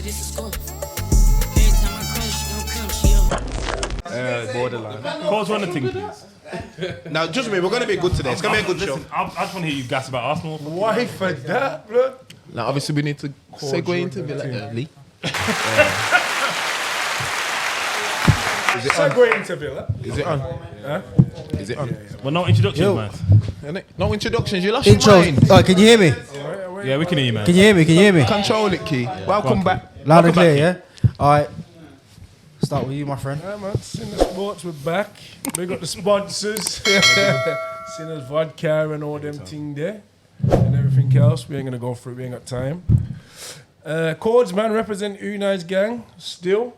this is school. Every time I call, she gon' come, she Borderline. Cause one of the things, please. Now, just me, we're going to be good today. It's going to be a good show. I just want to hear you gas about Arsenal. Why for that, bro? Now, obviously, we need to segue into a bit like Lee. Segue into Villa. Is it on? Huh? Is it on? Well, no introductions, man. Innit? No introductions. You lost Intros. your mind. Oh, can you hear me? Yeah, we can hear you, man. Can you hear me? Can you hear me? Control it, Key. Welcome back. Loud and clear, yeah? All right. Start with you, my friend. Yeah, man. Sinners Sports, we're back. We got the sponsors. Sinners Vodka and all them thing there. And everything else. We ain't going to go through it. We ain't got time. Chords, man, represent Unai's gang. Still,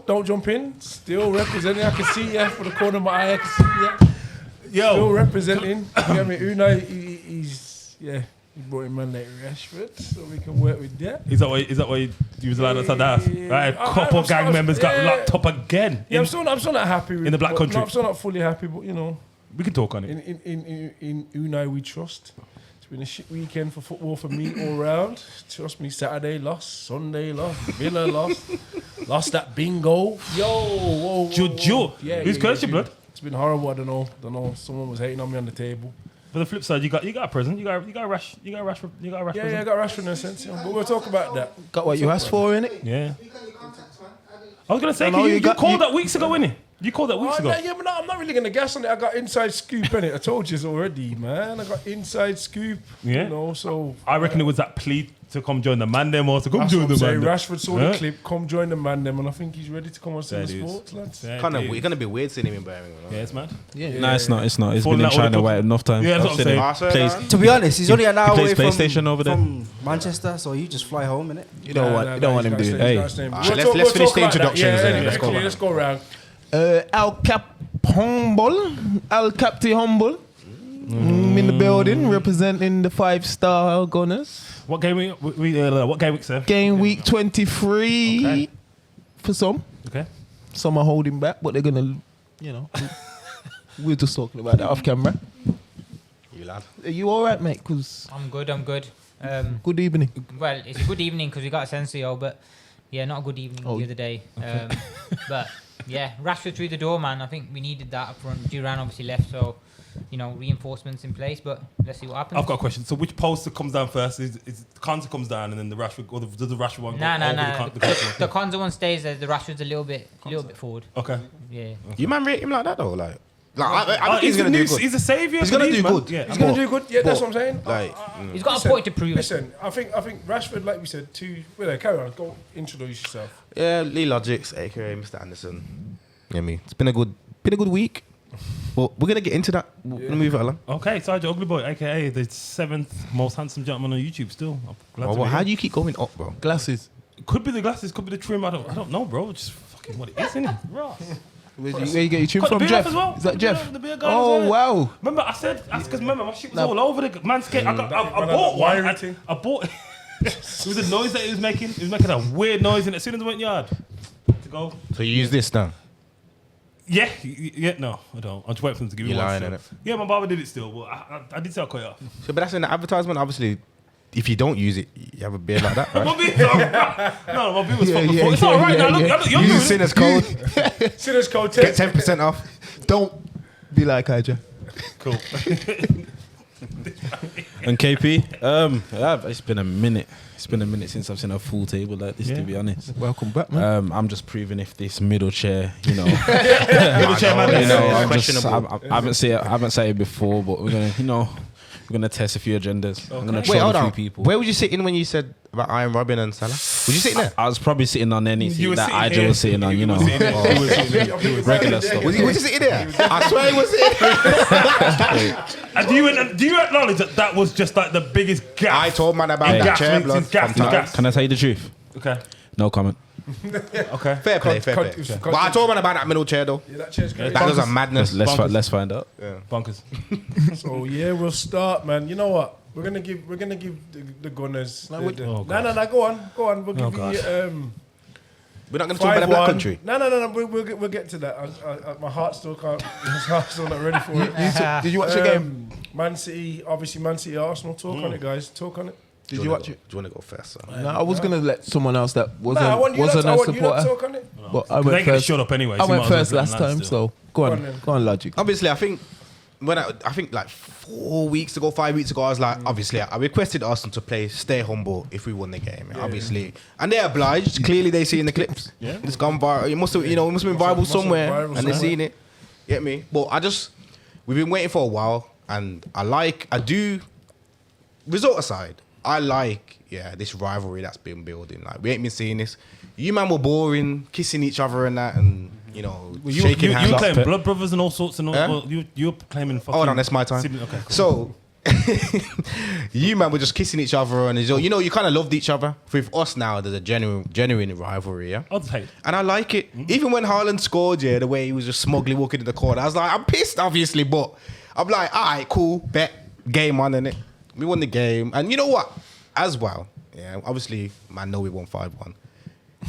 don't jump in. Still representing. I can see you for the corner of my eye. I can see you. Yo. Still representing. You get me? Unai, he's, yeah. He brought in man like Rashford, so we can work with that. Is that why you was allowed outside the house? Right, a couple gang members got locked up again. Yeah, I'm still not happy with in the Black Country. No, I'm still not fully happy, but you know, we can talk on it. In Unai we trust. It's been a shit weekend for football for me all round. Trust me, Saturday lost, Sunday lost, Villa lost that bingo. Yo, Jojo. Yeah, Who's cursed your blood? It's been horrible. I don't know. Someone was hating on me on the table. For the flip side, you got a present. You got a Rashford. Yeah, I got Rashford in a sense. Yeah. But we'll talk about that. Got what you asked for, innit? Yeah. I was gonna say, you called that weeks ago, innit? You called that weeks ago. Yeah, but no, I'm not really gonna guess on it. I got inside scoop, innit? I told you already, man. I got inside scoop. Yeah. You know, so I reckon it was that plea to come join the man them or to come that's join what the I'm saying. man them. Rashford saw the clip, come join the man them, and I think he's ready to come on Sinners Sports, lads. It's going to be weird seeing him in Birmingham. Yeah, it's mad. Yeah. No, it's not. It's been Falling in out with China the way enough time. Yeah, that's what I'm saying. To be honest, he's only an hour away plays PlayStation over there. from Manchester, so you just fly home, innit? You don't want him doing. Hey, let's finish the introductions. Let's go around. Al Cap Humble. Al Capti Humble. In the building, representing the 5-star Gunners. What game week? What game week, sir? Game week 23 Okay. for some. Okay. Some are holding back, but they're gonna, you know. We're just talking about that off camera. You lad. Are you all right, mate? Cause I'm good. good evening. Well, it's a good evening because we got Asensio, but yeah, not a good evening the other day. But yeah, Rashford through the door, man. I think we needed that up front. Duran obviously left, so you know, reinforcements in place. But let's see what happens. I've got a question. So which poster comes down first? Is the Konza comes down and then the Rashford, or does the Rashford one go over the Konza one stays there. The Rashford's a little bit forward. Okay. Yeah. You man rate him like that though, like. I think he's gonna do good. He's a saviour. He's gonna do good. Yeah, He's gonna do good. Yeah, that's what I'm saying. Like, he's got a point to prove. Listen, I think Rashford, like we said, carry on. Go introduce yourself. yeah, Lee Logics, aka Mr. Anderson. You know me. It's been a good week. Well, we're gonna get into that. We're gonna move it along. Okay, Sergeant Ugly Boy, aka the 7th most handsome gentleman on YouTube. Still, I'm glad to be How here. do you keep going up, bro? Glasses. Could be the glasses, could be the trim. I don't know, bro. It's just fucking what it is, isn't it? Ross. Where you get your trim Got the from, beard Jeff? as well. Is that Jeff? The beard guy as Oh well. wow! Remember, I said because remember my shit was all over the man skate. I bought wiring one. thing. I bought. It was the noise that he was making. He was making a weird noise, and as soon as I went yard to go. So you use this now? Yeah, no, I don't. I'm just waiting for them to give me You're one. lying, So. Yeah, my barber did it still, but I did say I'll cut it off. So, but that's in the advertisement. Obviously, if you don't use it, you have a beard like that, right? My beard, no, my beard was fucked before. It's all right now. Look, you're Use Sinners code. Sinners code Get 10% off. Don't be like Hydra. Cool. And KP, it's been a minute. It's been a minute since I've seen a full table like this, to be honest. Welcome back, man. I'm just proving if this middle chair, you know, Middle chair man. you know, I questionable. haven't said it before, but we're gonna test a few agendas. I'm gonna Wait, try hold a few on. people. Where was you sitting when you said about Iron Robin and Salah? Was you sitting there? I was probably sitting on any You seat were that sitting Igel here. was sitting on, you know. Regular stuff. Was you sitting there? I swear he was sitting. And do you acknowledge that was just like the biggest gap? I told man about Hey. that Gas chair, means blood. it's gas, from it's time. gas. Can I tell you the truth? Okay. No comment. Okay. Fair play. But I told man about that middle chair though. Yeah, that chair's great. That was a madness. Let's find out. Bonkers. So yeah, we'll start, man. You know what? We're gonna give the Gunners. Oh, No, God. go on. We'll give God. you We're not going to talk about the Black 5-1. Country. No. We'll get to that. My heart still can't. My heart's still not ready for it. Did you watch the game? Man City, obviously Man City, Arsenal. Talk on it, guys. Talk on it. Did you watch it? Do you want to go first? Son? No, I was gonna let someone else that wasn't Nah, I want you lot wasn't to- I a want you lot to supporter. talk on it. But I They went ain't gonna first. shut up anyway. I so you went might as well first get on last land time, still. so go Go on on, then. go on, Logic. Obviously, I think I think like 4 weeks ago, 5 weeks ago, I was like, obviously, I requested Arsenal to play stay humble if we won the game, obviously, and they obliged. Clearly, they see in the clips. Yeah. It's gone viral. It must have, it must have been viral must have somewhere, viral and they somewhere. seen it. Get me? But we've been waiting for a while, and I do. Result aside, I like this rivalry that's been building. Like we ain't been seeing this. You man were boring, kissing each other and that, and Well, shaking you hands. were claiming blood brothers and all sorts and all. Huh? Well, you were claiming fucking. Hold on, that's my time. sibling- Okay, cool. So, you man were just kissing each other, and you kind of loved each other. With us now, there's a genuine rivalry, yeah. I'll just hate. And I like it. Even when Haaland scored, the way he was just smugly walking in the corner, I was like, I'm pissed, obviously, but I'm like, all right, cool, bet, game on, innit? We won the game, and you know what? As well, obviously, man, know we won 5-1.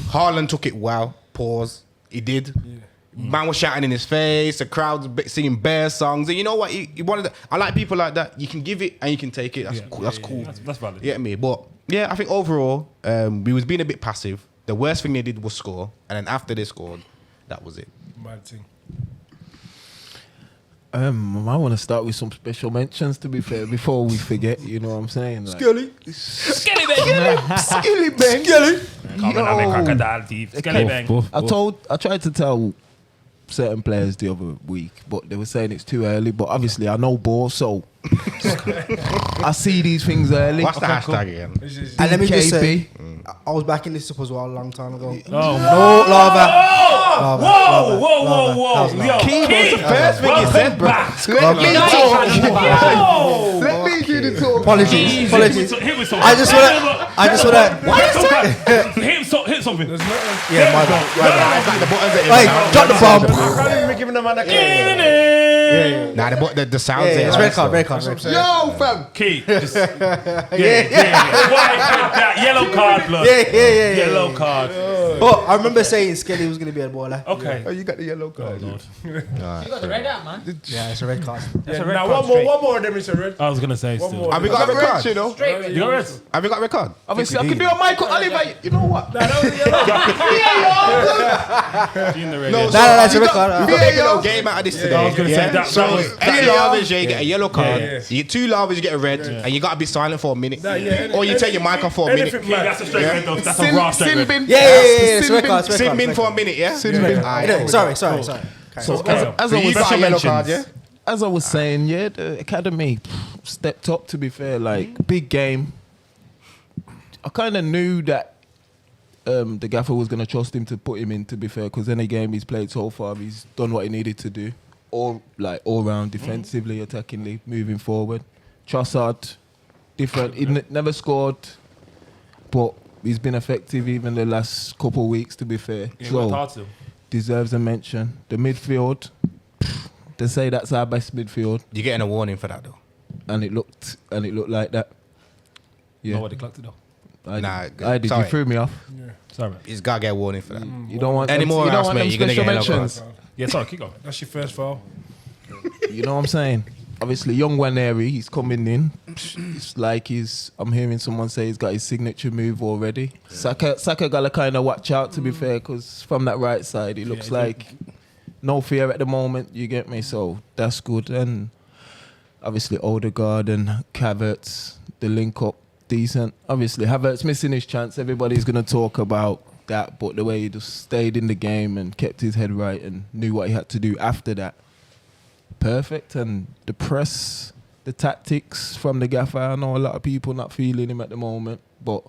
Haaland took it well. Pause. He did. Man was shouting in his face. The crowd was singing bear songs. And you know what? He wanted. I like people like that. You can give it and you can take it. That's cool. That's cool. That's valid. You get me? But yeah, I think overall, we was being a bit passive. The worst thing they did was score, and then after they scored, that was it. Mad thing. I want to start with some special mentions, to be fair, before we forget. You know what I'm saying? Like, Skelly bang. Skilly bang. Skilly. Comment on the crocodile teeth. Skelly bang. I tried to tell certain players the other week, but they were saying it's too early. But obviously, I know ball, so I see these things early. What's the hashtag again? This is- And let me just say, DKB. I was backing this up as well a long time ago. Oh, No, lava. whoa. Yo, Key was the first thing you said, bro. Let me talk. Let me do the talk. Apologies. Hit with something. I just wanna. Hit something. There's nothing. Yeah, my bad. The buttons are in Hey, now. drop the bomb. I can't even be giving them an Nah, the sounds Yeah, there. it's red card, red card. Yo, fam. Key. Just, yeah. White with that yellow card, blood. Yeah. Yellow card. But I remember saying Skelly was going to be a baller. Okay. Oh, you got the yellow card. Lord. You got the red out, man. Yeah, it's a red card. That's a red Now card one straight. more of them is a red. I was gonna say One still. more. Have we got a red card? You know. Straight red. You got red? Have we got a red card? Obviously, I can do a Michael Oliver. You know what? In the red. No, Nah, it's a red card. We're making no game out of this today. I was gonna say that So was- any lavas, you get a yellow card. Yeah. You get 2 lavas, you get a red, and you gotta be silent for a minute. Yeah, Or you take your mic off for a minute. anything, Yeah, man. that's a straight red though. That's a raw straight red. Sin bin. Yeah, it's a red card. Sit in for a minute, yeah? Anyway, sorry. So Okay. as So I you was got a yellow card, yeah? as I was saying, the academy stepped up. To be fair, like big game. I kind of knew that the gaffer was gonna trust him to put him in. To be fair, because any game he's played so far, he's done what he needed to do, all round defensively, attackingly, moving forward. Trossard, different. He never scored, but he's been effective even the last couple of weeks. To be fair, Yeah, so worked hard still. deserves a mention. The midfield, they say that's our best midfield, You're getting a warning for that, though. and it looked like that. Yeah, Nobody clocked it though. I did. sorry. You threw me off. Sorry, man. He's gotta get a warning for that. You don't want Any them, more you don't else, want mate, them you're gonna special get yellow mentions. Yeah, sorry, keep going. That's your first foul. You know what I'm saying? Obviously, young Waneri, he's coming in. It's like I'm hearing someone say he's got his signature move already. Saka gotta kind of watch out, to be fair, because from that right side, it looks like no fear at the moment. You get me? So that's good. And obviously, Odegaard and Havertz, the link up, decent. Obviously, Havertz missing his chance. Everybody's gonna talk about that, but the way he just stayed in the game and kept his head right and knew what he had to do after that. Perfect. And the press, the tactics from the gaffer, I know a lot of people not feeling him at the moment, but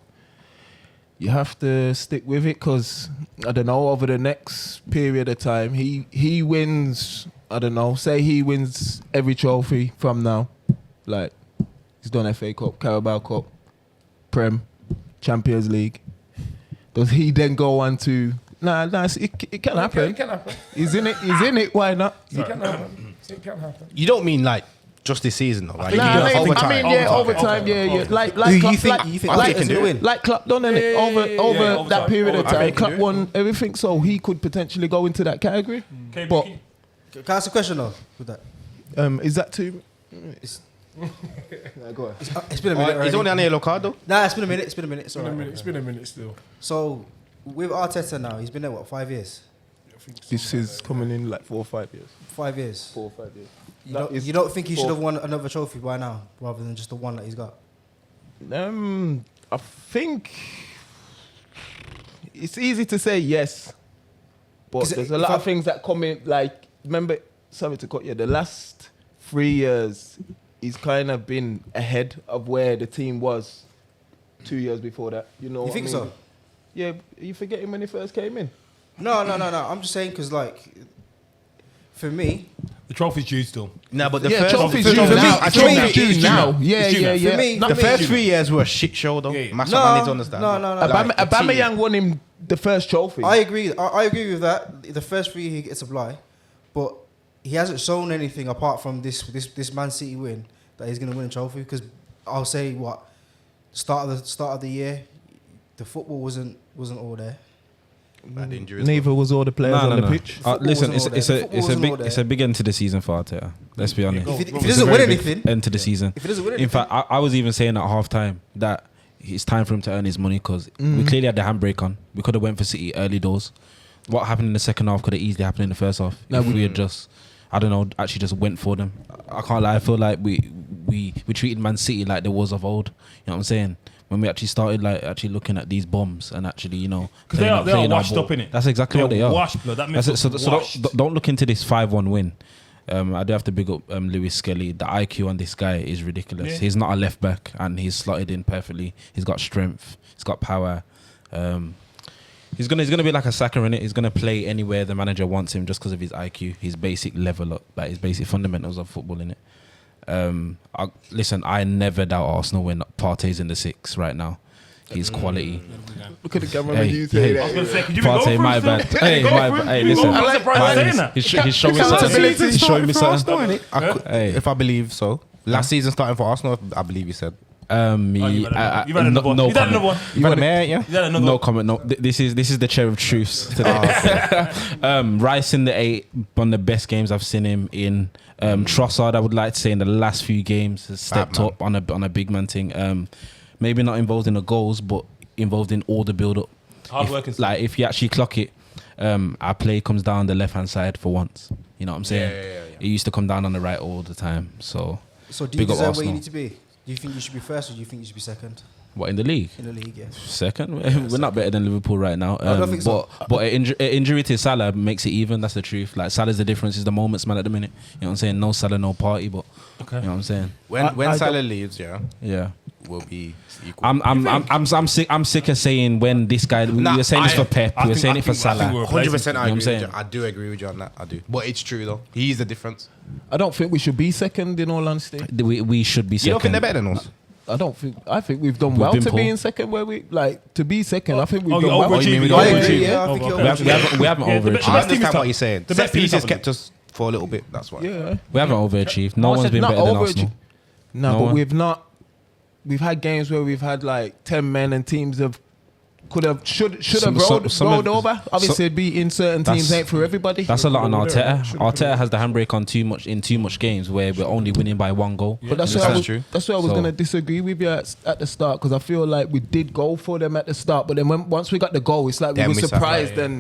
you have to stick with it because, I don't know, over the next period of time, he wins, I don't know, say he wins every trophy from now. Like, he's done FA Cup, Carabao Cup, Prem, Champions League. Does he then go on to... Nah, it can happen. It can happen. He's in it, why not? It can happen. It can happen. You don't mean like just this season, though. Like, Nah, you do I mean, yeah, overtime, yeah. Like You Klopp, think you Leicester can do will it? win? like Klopp done it over overtime. that period of I time. think Klopp he can won everything, so he could potentially go into that category. Okay, But Can I ask a question though with that? is that too? Go on. It's been a minute. He's already. only on a yellow card though. Nah, it's been a minute. It's been a minute. It's It's been a alright. minute. It's been a minute still. So with Arteta now, he's been there what 5 years? This is coming in like 4 or 5 years. 5 years. 4 or 5 years. You don't think he should have four. won another trophy by now, rather than just the one that he's got? I think it's easy to say yes, but 'Cause there's a if lot I- of things that come in. Like, remember, sorry to cut you. The last 3 years, he's kind of been ahead of where the team was 2 years before that. You know? You what think I so? mean? Yeah. Are you forgetting when he first came in? No. I'm just saying because like, for me, The trophy's due still. No, but the Yeah, first trophy's for due me, now. I Trophy's think due it's now. due. Yeah, It's due yeah, now. yeah. For me, The first 3 years were a shit show though. Yeah, yeah. Massive man needs to understand. No. Like, the team- Aubameyang won him the first trophy. I agree. I agree with that. The first 3 he gets a fly, but he hasn't shown anything apart from this Man City win that he's going to win a trophy. Because I'll say what start of the year, the football wasn't all there. Bad injuries. Neither was all the players on the pitch. Listen, wasn't all it's there. a Football it's a wasn't big all there. it's a big end to the season for Arteta. Let's be honest. If he It's doesn't a win very big anything, end to the season. if he doesn't win In anything, fact, I was even saying at half time that it's time for him to earn his money because we clearly had the handbrake on. We could have went for City early doors. What happened in the second half could have easily happened in the first half if we had just, I don't know, actually just went for them. I can't lie. I feel like we treated Man City like the was of old. You know what I'm saying? When we actually started like actually looking at these bombs and actually, you know, Because they are washed up in it. That's exactly what they are. Washed, blood. That That's makes it. So don't look into this 5-1 win. I do have to big up Lewis Skelly. The IQ on this guy is ridiculous. Yeah. He's not a left back and he's slotted in perfectly. He's got strength. He's got power. He's gonna be like a Saka in it. He's gonna play anywhere the manager wants him just because of his IQ, his basic level up, like his basic fundamentals of football in it. Listen, I never doubt Arsenal when Partey's in the 6 right now. He's quality. Look at the camera Hey, when you say hey. that. I was going to say, could you be Partey, going my through bad. still? Hey, Go my through. bad. Hey, I'm listen. surprised saying that. He's showing me something. Accountability He's showing me for something. Arsenal, innit? Hey. If I believe so. Last season starting for Arsenal, I believe you said. You've had another one. no You've had comment. another one. You had a mayor, yeah? You've had another No one. comment. No, this is the chair of truths today. Rice in the 8, one of the best games I've seen him in. Trossard, I would like to say in the last few games has stepped man. up on a big man thing. Maybe not involved in the goals, but involved in all the build up. Hard working. Like if you actually clock it, our play comes down the left hand side for once. You know what I'm saying? Yeah. It used to come down on the right all the time. So so do you big up deserve where you Arsenal. need to be? Do you think you should be first, or do you think you should be second what in the league? in the league? Yeah. Second, we're not better than Liverpool right now. I don't think so. But an injury to Salah makes it even. That's the truth. Like Salah's the difference. Is the moments man at the minute. You know what I'm saying? No Salah, no party. But Okay. you know what I'm saying? When Salah leaves, yeah, Yeah. will be equal. I'm sick of saying when this guy. We Nah, were saying this for Pep. I We were think- saying I it for think- I think Salah. we're 100% I You know what I'm agree with saying? you. I do agree with you on that. I do. But it's true though. He's the difference. I don't think we should be second in all honesty. We should be You don't think second. they're better than us? I think we've done We've well been to poor. be in second where we like to be second. I think we've Oh, done you're well. overachieving. we You're don't I agree. overachieving. Yeah, I think you're Okay. overachieving. We haven't Yeah, the overachieved. best I team is understand top. what you're saying. The Set best team is pieces top. kept us for a little bit. That's why. Yeah. We haven't overachieved. No one's been Not better than overachieved. Arsenal. No, No but one. we've not. We've had games where we've had like 10 men and teams have should have Some rolled of- over. Obviously, beating certain teams That's- ain't for everybody. That's a lot on Should've Arteta. been there. Arteta has the handbrake on too much games where we're only winning by 1 goal. But that's That's why I was, true. that's why I was So- going to disagree with you at the start because I feel like we did go for them at the start, but then once we got the goal, it's like Then we we were sat surprised back.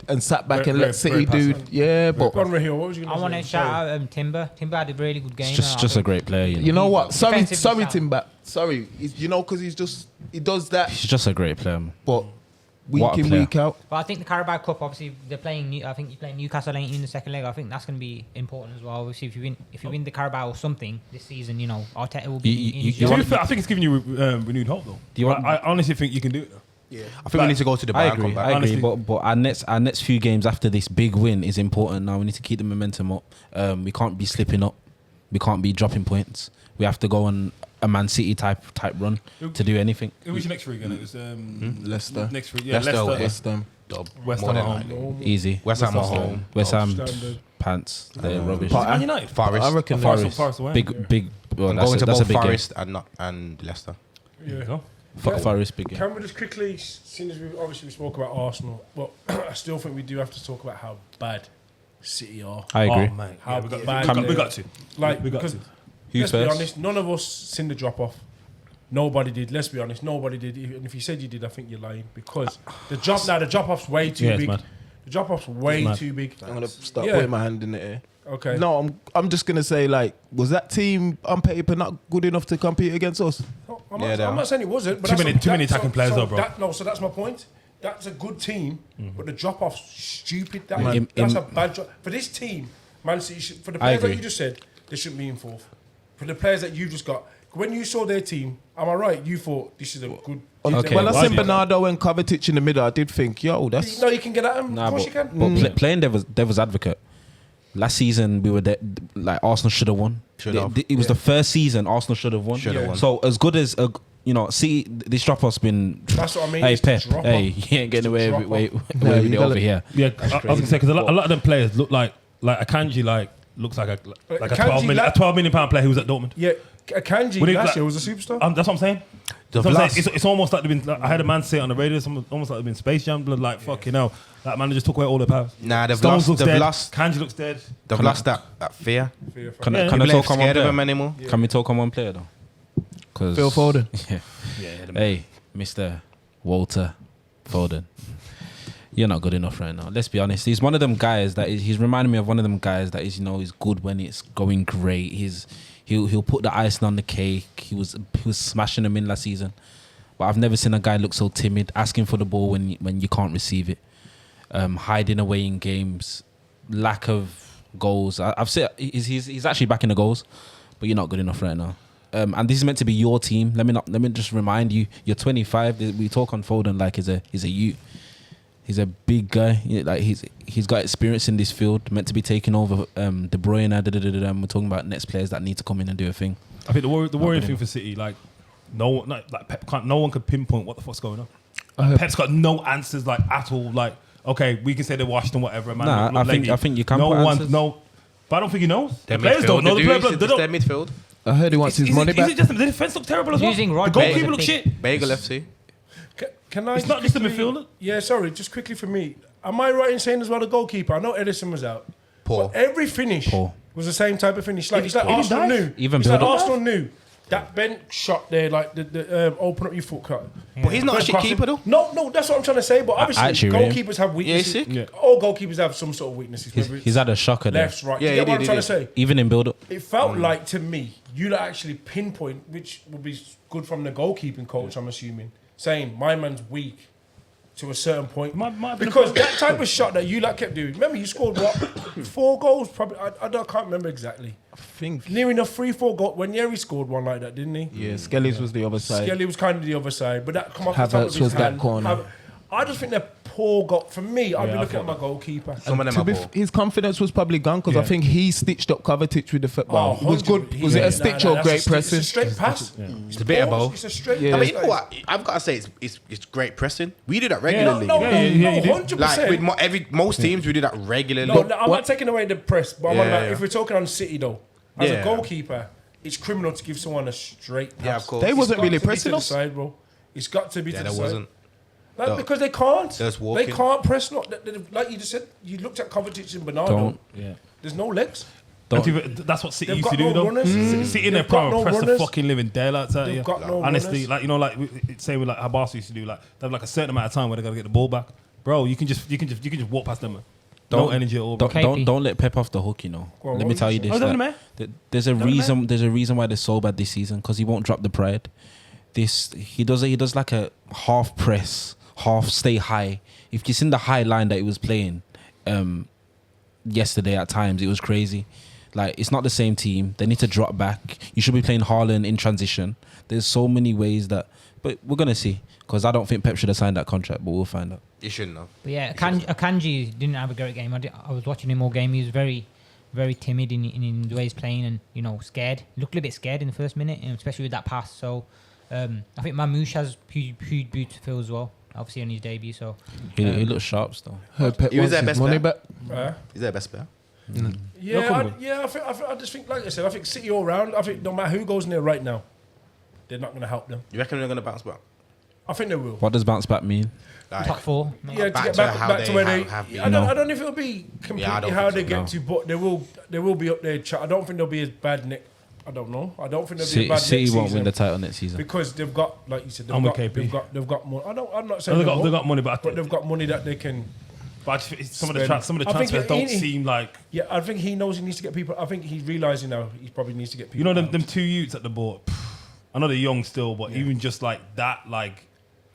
and sat back Very- and very- let City very do. passive. Yeah, but Go on, Raheel, what was you I going want to to say? shout out Timber. Timber had a really good game. Just a great player. you know what? Sorry, Defensively sorry, sound. Timber. Sorry, because he does that, He's just a great player. Man. but week What a in player. week out. But I think the Carabao Cup, obviously, they're playing. I think you're playing Newcastle ain't you, in the second leg. I think that's going to be important as well. Obviously, if you win the Carabao or something this season, you know Arteta will be. in his you job. To be fair, I think it's giving you renewed hope though. Do you want- I honestly think you can do it though. I think we need to go to the I bar and agree. come back. I agree. Honestly. But our next few games after this big win is important. Now we need to keep the momentum up. We can't be slipping up. We can't be dropping points. We have to go on a Man City type run to do anything. Who was your next three again? It was Leicester. next three. Yeah, Leicester, Leicester. West Ham. Dub. West More Ham than at home. likely. Easy. West Ham at West Ham. home. West Ham Standard. pants. They're rubbish. But Man United. Forest. I reckon Forest, Forest. away. Big. Well, I'm that's going to that's a both big Forest and Leicester. Yeah. Go. game. Forest big game. Can we just quickly, seeing as we spoke about Arsenal, but I still think we do have to talk about how bad City are. I agree. Oh, man. How Yeah, bad we they got are. to. Like we got because to. Who let's be first? honest, none of us seen the drop off. Nobody did. Let's be honest, nobody did. And if you said you did, I think you're lying because the drop off's way too Yeah, it's big. mad. The drop off's way mad. too big. I'm gonna start Yeah. putting my hand in the air. Okay. No, I'm just gonna say like, was that team on paper not good enough to compete against us? No, Yeah, they I'm are. not saying it wasn't. But Too that's many- what- too many that- attacking players though, bro. So that's my point. That's a good team, but the drop off's stupid. Man. That's In- a bad drop for this team. Man City for the players that agree. you just said, they shouldn't be in fourth. For the players that you just got, when you saw their team, am I right? You thought this is a good. Okay. When I why seen do you- Bernardo and Kovacic in the middle, I did think, yo, that's No, you can get at them. Nah, of course but, you can. but playing devil's advocate. Last season we were like Arsenal should have won. Should have. It was the first season Arsenal should have won. Should have won. So as good as see this drop off's been. That's what I mean. Hey it's the Pep, drop-off. hey, you ain't getting away It's the with away drop-off. No, with you it gotta- over here. Yeah, I was gonna say because a lot of them players look like Akanji looks like a Akanji, £12 million player who was at Dortmund. Yeah, Akanji Would it last like- year was a superstar. That's what I'm saying. The So I'm saying, last- it's almost like they've been. Like, I had a man say it on the radio. It's almost like they've been Space Jam blood. Like fucking hell, that man just took away all their powers. Nah, they've Stones lost. looks They've dead. lost. Kanji looks dead. They've lost that fear. Can Yeah, I People talk ain't on one scared of player? him anymore. Can we talk on one player though? Because Phil Foden. Hey, Mr. Walter Foden. You're not good enough right now. Let's be honest. He's one of them guys he's reminding me of one of them guys that is, he's good when it's going great. He'll put the icing on the cake. He was smashing them in last season. But I've never seen a guy look so timid, asking for the ball when you can't receive it. Hiding away in games, lack of goals. I've said he's actually back in the goals, but you're not good enough right now. And this is meant to be your team. Let me just remind you, you're 25. We talk on Foden like he's a youth. He's a big guy. Like he's got experience in this field. Meant to be taking over De Bruyne. We're talking about next players that need to come in and do a thing. I think the worrying thing for City, like no one, like Pep can't. No one could pinpoint what the fuck's going on. Pep's got no answers, like at all. Like okay, we can say they're washed and whatever. Man, Nah, look I think you can No put one, answers. no. But I don't think he knows. Their The players midfield. don't know. The players It's they their don't. midfield. I heard he wants his money Is back. it just the defense look terrible as well? Using The Rodri goalkeeper as a look pick. shit. Bagel FC. Can I It's not just the quickly- midfielder. Yeah, sorry, just quickly for me. Am I right in saying as well the goalkeeper? I know Edison was out. Poor. But every finish Poor. was the same type of finish. Like it's like Even Arsenal dive. knew. Even it's like build up. Arsenal knew. That bent shot there, like the open up your foot cut. But he's not a First shit crossing. keeper though. No, that's what I'm trying to say. But obviously, actually rate him. goalkeepers have weaknesses. sick. Yeah. All goalkeepers have some sort of weaknesses. whether it's He's had a shocker there. left, right. Yeah, Do you get he what I'm did, trying he to say? Even in build up. It felt like to me, you lot actually pinpoint, which would be good from the goalkeeping coach, I'm assuming, saying my man's weak to a certain point. Might have been Because that type of shot that you lot kept doing, remember you scored what? 4 goals? Probably, I can't remember exactly. I think. Near enough 3-4 goals. When Yeri scored one like that, didn't he? Yeah, Skelly's was the other side. Skelly was kind of the other side, but that come off the top Havertz of his was that hand. corner. I just think they're poor goal. For me, I'd Yeah, be I looking at thought my goalkeeper. Some of them To are be poor. his confidence was probably gone because I Yeah. think he stitched up Kovacic with the football. it was 100. good. Was it Yeah, a stitch or that's great It's a pressing? straight pass. It's a bit of both. It's a straight Yeah. I pass. mean, you know what? I've got to say it's great pressing. We do that No, regularly. no, Yeah, you do. 100%. Like with most teams, we do that regularly. No, I'm not taking away the press, but I'm on Yeah, like, yeah. if we're talking on City though, as Yeah. a goalkeeper, it's criminal to give someone a straight pass. Yeah, of course. They It's wasn't got really to be pressing to us. the side, bro. It's got to be Yeah, to there the side. wasn't. Like, No. because they can't. Just They walking. can't press. Like you just said, you looked at Kovacic and Bernardo. Don't. Yeah. There's no legs. That's what City They've used to got do, no though. runners. City in their They've got prime no press the runners. fucking living daylights out of They've you. got no Honestly, runners. like like same with like how Barca used to do. Like they have like a certain amount of time where they gotta get the ball back. Bro, you can just walk past them. Man. No Don't- energy at all. Bro. Don't let Pep off the hook. Go on, Let what me was tell you you this. saying? Oh, is that like, the man? there's a reason. There's a reason why they're so bad this season because he won't drop the pride. He does like a half press, half stay high. If you seen the high line that he was playing yesterday at times, it was crazy. Like it's not the same team. They need to drop back. You should be playing Haaland in transition. There's so many ways that, but we're gonna see because I don't think Pep should have signed that contract, but we'll find out. You shouldn't have. But yeah, Akanji didn't have a great game. I was watching him all game. He was very, very timid in the way he's playing and scared. He looked a little bit scared in the first minute, especially with that pass. So I think Mamouche has huge boots to fill as well. Obviously on his debut. So He looks sharp still. Heard Pep He was wants their his best money player. back. He's their best player. I just think, like I said, I think City all round. I think no matter who goes in there right now, they're not going to help them. You reckon they're gonna bounce back? I think they will. What does bounce back mean? Like, top 4. Yeah, to back get to back, how back they to where they. have been. I don't know if it'll be completely Yeah, I don't how think they so, get to, but they will be up there. I don't think they'll be as bad I don't know. I don't think they'll be City, bad City next won't season win the title next season. because they've got, like you said, I'm with KP. they've got money. I'm not saying They they got money, but they've got money that they can. I just think some of spend. the I think transfers don't seem like. Yeah, I think he knows he needs to get people. I think he's realizing now he probably needs to get people. You know them, out. them 2 youths at the board. I know they're young still, but even just like that, like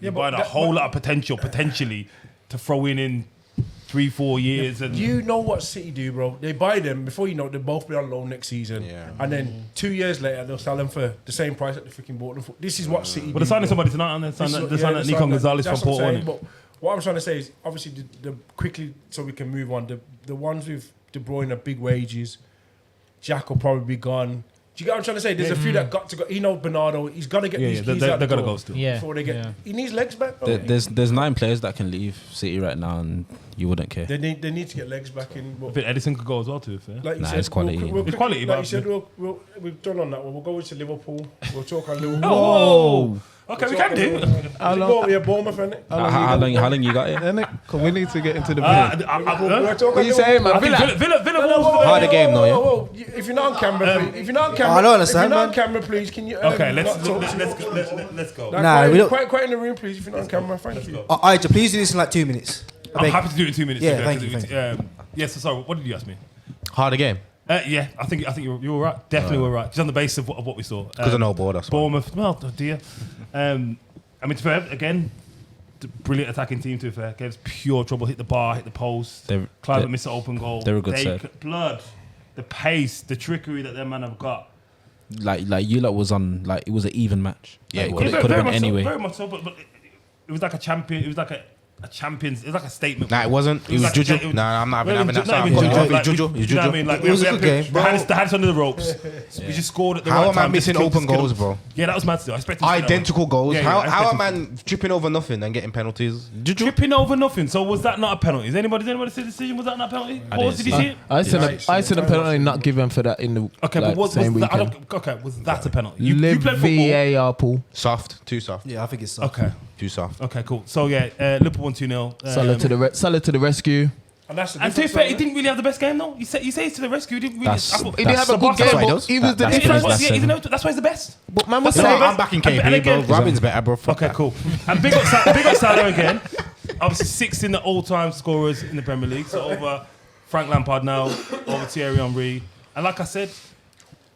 Yeah, you but buy a that- whole lot of potentially to throw in 3-4 years and You know what City do, bro? They buy them before you know they'll both be on loan next season, and then 2 years later they'll sell them for the same price that they freaking bought them for. This is what City. But they're signing bro. somebody tonight, and they're This signing is- they're signing Nico Gonzalez from that's what I'm Porto. saying, innit? But what I'm trying to say is, obviously, the quickly so we can move on. The ones with De Bruyne are big wages. Jack will probably be gone. Do you get what I'm trying to say? There's a few that got to go. He knows Bernardo. He's got to get these keys out they're the gonna door go still. Yeah. before they get. Yeah. He needs legs back. Bro. There's 9 players that can leave City right now, and you wouldn't care. They need to get legs back in. I But think Edison could go as well, to be fair. like you Nah, said, it's quality. It's quality, Like but- you said, we've done on that one. We'll go into Liverpool. We'll talk on Liverpool. Oh, okay, we can do. How long? Yeah, Bournemouth, innit? How long you got here? Innit? 'Cause we need to get into the video. We'll talk What on you saying, Liverpool. man? I think Villa Wolves. Harder game, though, yeah? Whoa. If you're not on camera, please. If you're not on camera, I don't understand, if you're not on man. camera, please, can you? Okay, not talk to- let's go. Nah, Nah, quiet, we don't- quiet in the room, please. If you're not on camera, thank you. Aija, please do this in like 2 minutes. I I'm beg. happy to do it in 2 minutes. Yeah, okay, thank 'cause you, it's, yes, so sorry. What did you ask me? Harder game. Yeah, I think you were right. Definitely were right. Just on the basis of what we saw. Because of no ball, that's why. Bournemouth. Well, oh dear. I mean, to be fair, again, the brilliant attacking team. To be fair, against pure trouble. Hit the bar, hit the post. Clive missed an open goal. they're a good side. Blood, the pace, the trickery that their man have got. Like you lot was on, like it was an even match. Yeah, Like, it could was. have been much anyway. So, very much so, but it was like a champion. It was like a champions. It was like a statement. Nah, it wasn't. It was like Juju. Nah, I'm not having that. Not Nah, even Juju. Juju. It's Like, Juju. you It's know what I Juju. mean? Like, It was a good game, They had us under the ropes. We just scored at the How right am I time. missing Just open killed- goals, bro? Yeah, that was mad still. I expected to see that one. Identical goals. Yeah, yeah, How I am expected man tripping over nothing and getting penalties? Tripping over nothing. So was that not a penalty? Did anybody see the decision? Was that not a penalty? Pause, did you see it? I said a penalty not given for that in the Okay, like, but was same that? weekend. Was that a penalty? You Live played football. VAR pool. Soft. Too soft. Yeah, I think it's Okay. Too soft. Okay, cool. So yeah, Liverpool won 2-0. Salah to the rescue. And that's the And to be difference, fair, he isn't it? didn't really have the best game though. You say he's to the rescue. He didn't really. That's- I thought- He didn't have a That's good what game, he but does. he was the That's Yeah, difference. what- that's why he's the best. But man was That's saying, why I'm backing And KP, bro. again- Robin's better, bro. Fuck Okay, that. cool. And big up Salah again. Obviously, 6th in the all-time scorers in the Premier League. So over Frank Lampard now, over Thierry Henry. And like I said,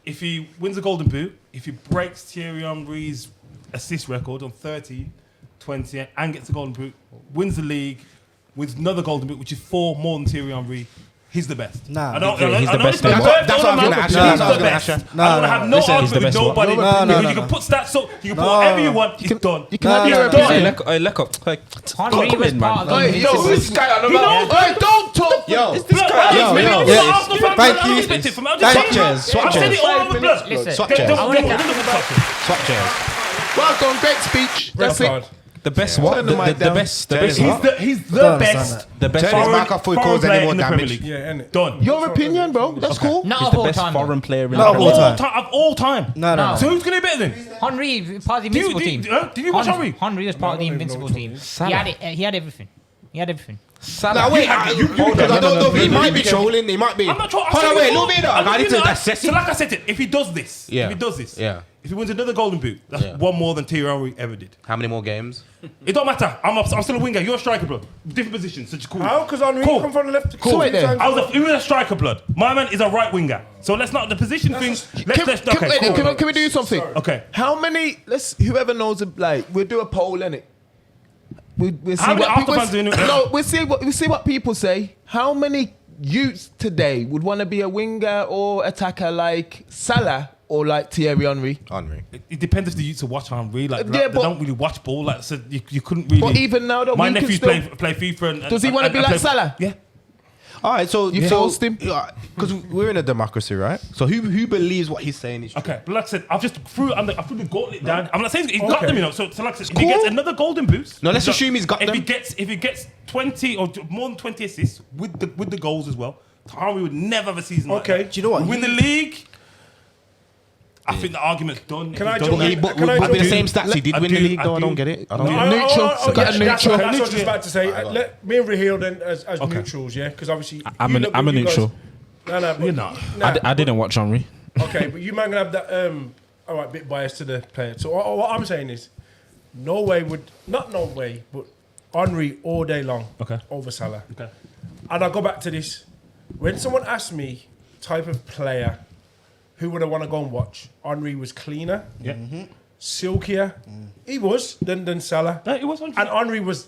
if he wins a Golden Boot, if he breaks Thierry Henry's assist record on 30, 20, and gets the Golden Boot, wins the league, wins another Golden Boot, which is 4 more than Thierry Henry. He's the best. Nah. I know, Yeah, he's I the know best it's my ever. birthday, That's what I was man, gonna ask but you. he's That's what I was the gonna best. ask you. I don't have no Listen, he's argument the with best what? nobody. No, because no, you no, can no. put stats up, you can put No. whatever you want. It's done. you cannot be no, no. representing. Hey, look up. Like, Henry come was in, part man. of the Hey, yo, this guy on the He knows, mouth. Hey, don't talk. Yo. Blood, Yo, yo. Yes. Thank you. Respect it from I'm Swap just saying, chairs, swap I've said chairs. it all over blood. Listen, Swap Don't- chairs. don't- I wanna don't- get- don't touch it. Swap chairs. Well done, great speech. Red That's card. it. The best what? Turn the mic The down. best. The Turn best. it what? He's the Don't best. understand The best. Turn his foreign- back off before he foreign causes any player more in the Premier damage. League. Yeah, innit? Done. Your opinion, bro. That's cool. Not He's of the all best time. foreign player in Not the of Premier all League. time. Of all time. No, no, So no. who's going to be better than? Henry, part of the invincible team. Did you watch Henry? Henry was part of the I don't even invincible know team. which He had everything. He had everything. Now wait, because I don't know. He might be trolling. He might be. I'm not trying. Hold on, wait, no bit. I need to assess So it. like I said, if he does this, Yeah. if he wins another Golden Boot, that's Yeah. one more than Thierry Henry ever did. How many more games? It don't matter. I'm still a winger. You're a striker, blood. Different positions. So just cool. How? Because Henry Cool. come from the left. Cool. wait there. He was a striker, blood. My man is a right winger. So let's not the position thing. Can we do something? Okay. How many? Whoever knows, like, we'll do a poll, innit? We'll see How many what people. Arsenal fans do you know? No, we'll see what people say. How many youths today would want to be a winger or attacker like Salah or like Thierry Henry? Henry. It depends if they used to watch Henry. Like, Yeah, they but- don't really watch ball. Like, so you couldn't really. But even now, though, my we can nephews still- play FIFA. Does he wanna be like play- Salah? Yeah. All right, so You forced him? because we're in a democracy, right? So who believes what he's saying is true? Okay, but like I said, I threw the gauntlet down. I'm not saying he's got Okay. them, you know. So like I said, if he gets another golden boost, No, let's assume he's got if them. If he gets 20 or more than 20 assists with the goals as well, Henry would never have a season. Okay. like that. Do you know what? We win the league. I think the argument's done. Can If I he does jump that- in? But Can I would be the jump same in? stats he did I win the do- league, though. I I don't do. get it. I No, don't I- get it. Neutral. Okay, Get a that's neutral. what I was just about to say. Let me and Raheel then as Okay. neutrals, yeah? Because obviously... I'm a you neutral. No, but- You're not. Nah, I didn't watch Henry. Okay, but you man gonna have that. All right, bit biased to the player. So what I'm saying is, no way, but Henry all day long. Okay. Over Salah. Okay. And I go back to this. When someone asked me type of player, who would I want to go and watch? Henry was cleaner, Yeah. silkier. He was than Salah. No, it was And Henry was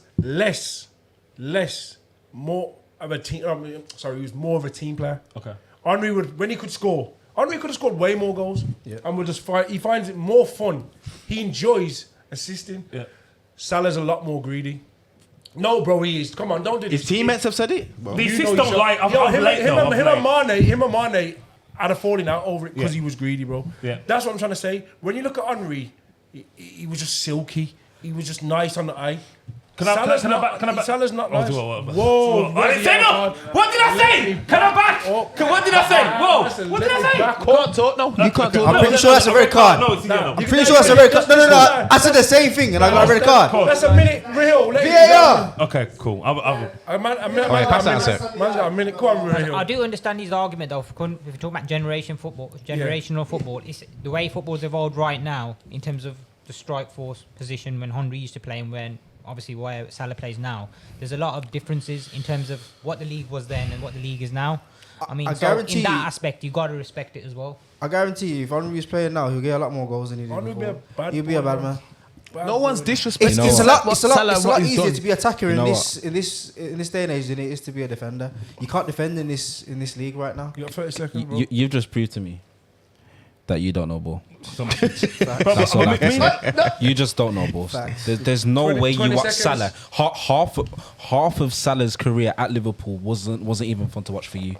more of a team. He was more of a team player. Okay. Henry when he could score. Henry could have scored way more goals, and would just fight. He finds it more fun. He enjoys assisting. Yeah. Salah's a lot more greedy. No, bro, he is. Come on, don't do this. His teammates have said it. Well, The You assists know don't yourself. lie. I'm Yo, late though. him and Mane had a falling out over it because Yeah. he was greedy, bro. Yeah. That's what I'm trying to say. When you look at Henry, he was just silky. He was just nice on the eye. Salah's not nice. Whoa. I didn't say no. What did I say? Can I back? What did I say? Whoa. What did I say? Can't talk. No, you can't talk. I'm pretty sure that's a red card. No, it's yellow. I'm pretty sure that's a red card. No. I said the same thing and I got a red card. That's a minute real. VAR. Okay, cool. pass that, sir. Man's got a minute. Come on, real. I do understand his argument though. If we're talking about generational football, it's the way football's evolved right now in terms of the strike force position when Henry used to play and when obviously where Salah plays now. There's a lot of differences in terms of what the league was then and what the league is now. I mean, I so guarantee in that you- aspect, you got to respect it as well. I guarantee you, if Henry was playing now, he'll get a lot more goals than he did Henry before. be a bad He'll be a boy, bad bro. man. No one's It's, disrespecting. it's a lot Salah, he's easier done. to be attacker You know in this day and age than it is to be a defender. You can't defend in this league right now. You got 30 seconds, bro. You've just proved to me that you don't know ball. That's all I can say. You just don't know ball. Facts. There's no 20 way you 20 watch seconds. Salah. Half of Salah's career at Liverpool wasn't even fun to watch for you.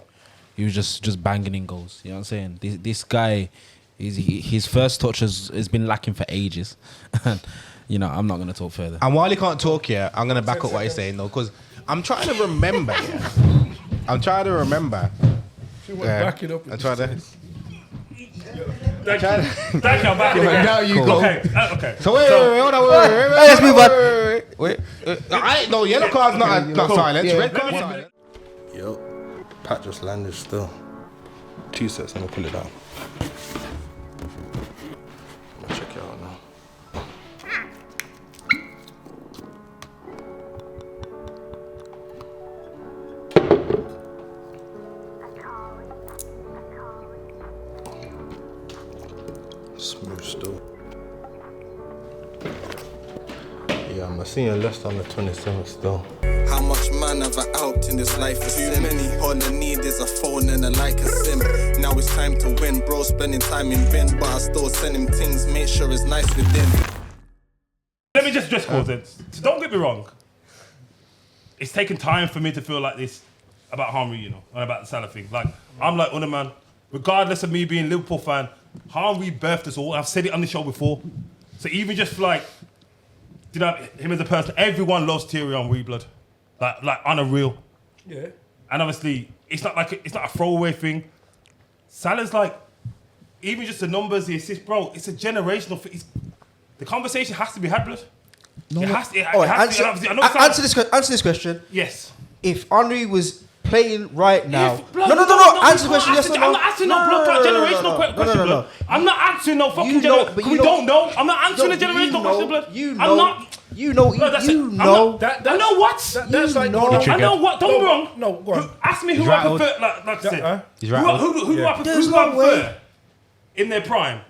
He was just banging in goals. You know what I'm saying? This guy, his first touch has been lacking for ages. And, you know, I'm not going to talk further. And while he can't talk here, I'm going to back up what he's saying though, because I'm trying to remember. I'm trying to remember. If you want to back it up. I'm trying to. Thank you. I'm back again. Now you go. Okay. So wait, hold on, wait. Let's move on. Wait. No, yellow card's not silent. Yeah. Red card's silent. Yo, Pat just landed still. 2 sets, I'm gonna pull it down. I'm gonna check it out now. Smooth still. Yeah, I'm seeing Leicester on the 27th still. How much man have I out in this life? Too many. All I need is a phone and a like a sim. Now it's time to win, bro. Spending time in bin, but I still send him things. Make sure it's nice within. Let me just address cause it. So don't get me wrong. It's taken time for me to feel like this about Henry, you know, and about the Salah thing. Like, I'm like, man, regardless of me being a Liverpool fan, Henry birthed us all. I've said it on the show before. So even just like, you know, him as a person, everyone loves Thierry Henry, blood. Like on a real. Yeah. And obviously, it's not a throwaway thing. Salah's like, even just the numbers, the assists, bro, it's a generational thing. The conversation has to be had, blood. No, it no. has to, it Oh, has to be, obviously, I know Salah- answer this question. Yes. If Henry was playing right now, Blood, no. Answer the question. Yes or no? I'm not asking no blood generational question, No. blood. I'm not answering no fucking You know, generational. but We you know- don't know. I'm not answering No, a generational question, blood. You I'm know. not. You know. Blood, that's it. You I'm know. not- I know what. That's like know. I know what. Don't be wrong. No, go on. Ask me who I rattled. prefer. Like I said, He's who rattled. do I There's prefer no way. in their prime?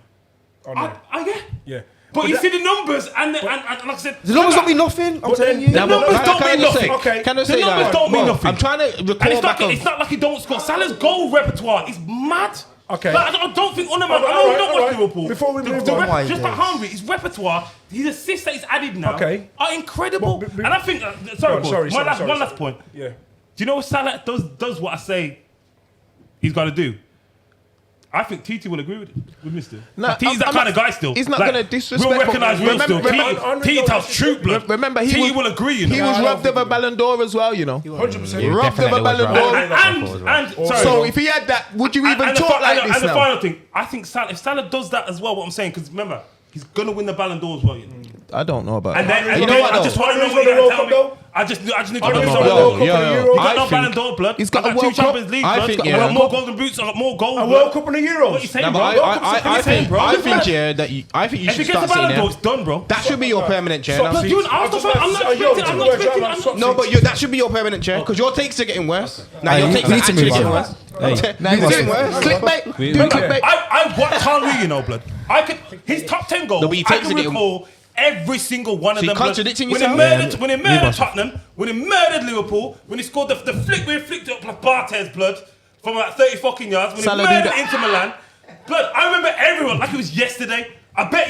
On there. Yeah. Yeah. But you that- see the numbers and like I said, The numbers don't mean nothing. I'm telling you. The numbers don't mean nothing. Okay. Can I The say numbers that? don't mean Bro, nothing. I'm trying to And recall it's back not like he don't score. Salah's goal repertoire is mad. Okay. Like, I don't think Unai, I Alright, know you don't watch alright. Liverpool. Before we move on. My just like days. Henry, his repertoire, his assists that he's added now Okay. are incredible. But- And I think, Go sorry, on, boys, sorry, one sorry. last point. Yeah. Do you know what Salah does what I say he's got to do? I think TT will agree with Mister. No, TT's that I'm kind not- of guy still. he's not Like, gonna disrespect- We'll recognise real still. remember- TT tells truth, blood. Remember, he TT was- will agree, you know. He was robbed of a Ballon d'Or as well, you know. 100%. Robbed of a definitely was Ballon robbed. d'Or. and sorry. So if he had that, would you even And talk like this and the now? final thing, I think if Salah does that as well, what I'm saying, because remember, he's going to win the Ballon d'Or as well, you know. I don't know about And that. then You know what, I though? just want to know Henry's what won you're the going to World tell Cup, me. I just need to know. Henry's He won the World Cup in Euro. got I no think- Ballon d'Or blood. He's got I a got 2 World Cup. Champions League I blood. think, I yeah. got more golden boots. I got more gold. A blood. World Cup and a Euros. What you saying, No, bro? but World Cup's a I thing, bro. think, yeah, that you If should he gets start the Ballon saying d'Or, that. it's done, bro. That should be your permanent chair. But now. you an Arsenal fan? I'm not expecting. No, but that should be your permanent chair because your takes are getting worse. Now Hey, your you takes need are to actually move getting on. worse. Hey, Now you're getting worse. Clickbait. We- Do we- clickbait. I watched Henry, you know, blood. I could his top 10 goals. No, but he I takes can it getting- recall every single one of So them. you're blood. contradicting when yourself? When he murdered Tottenham, when he murdered Liverpool, when he scored the flick where he flicked up like Barthez blood from about 30 fucking yards, when Salah he do murdered that. Inter Milan, blood. I remember everyone like it was yesterday. I bet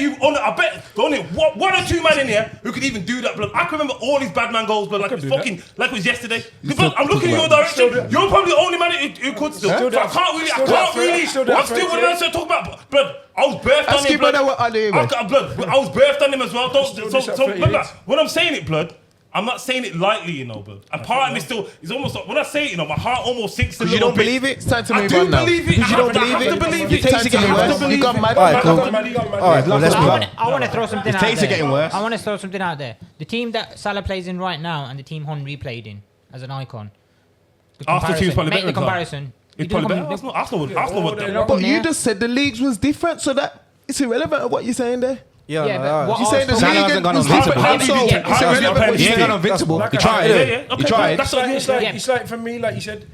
only one or two men in here who could even do that, blood. I can remember all these bad man goals, blood, like it was fucking, like it was yesterday. Blood, I'm looking in your direction. You're probably the only man who could still. So I can't really. I'm still what else to talk about, blood. I was birthed on Ask him, your blood. brother what I do, man. Blood. I was birthed on him as well. Still this at 38. Blood, when I'm saying it, blood, I'm not saying it lightly, you know, blood. And part of me still is almost like when I say it, you know, my heart almost sinks a Because you little don't bit. believe it. It's time to I move do on now. believe it. Because you don't I believe have it. to believe Your it. takes are I getting have worse. to believe You got it. mad. Alright, cool. Alright, let's move on. I want to throw something His out takes there. are getting worse. I want to throw something out there. The team that Salah plays in right now and the team Henry played in as an icon. The Arsenal team's comparison. probably Make better the than Salah. comparison. It's You don't probably come- better. Arsenal would. they're do. not- But you Yeah. just said the leagues was different, so that it's irrelevant of what you're saying there. Yeah, Yeah, no, but alright. what You're saying the Arsenal- Salah league hasn't gone was on different. How did he So get- how it's did he get irrelevant paid? what He you're ain't gone saying. invincible. Like He I tried. said, Yeah. He tried. It's like, Yeah. it's like for me, like you said,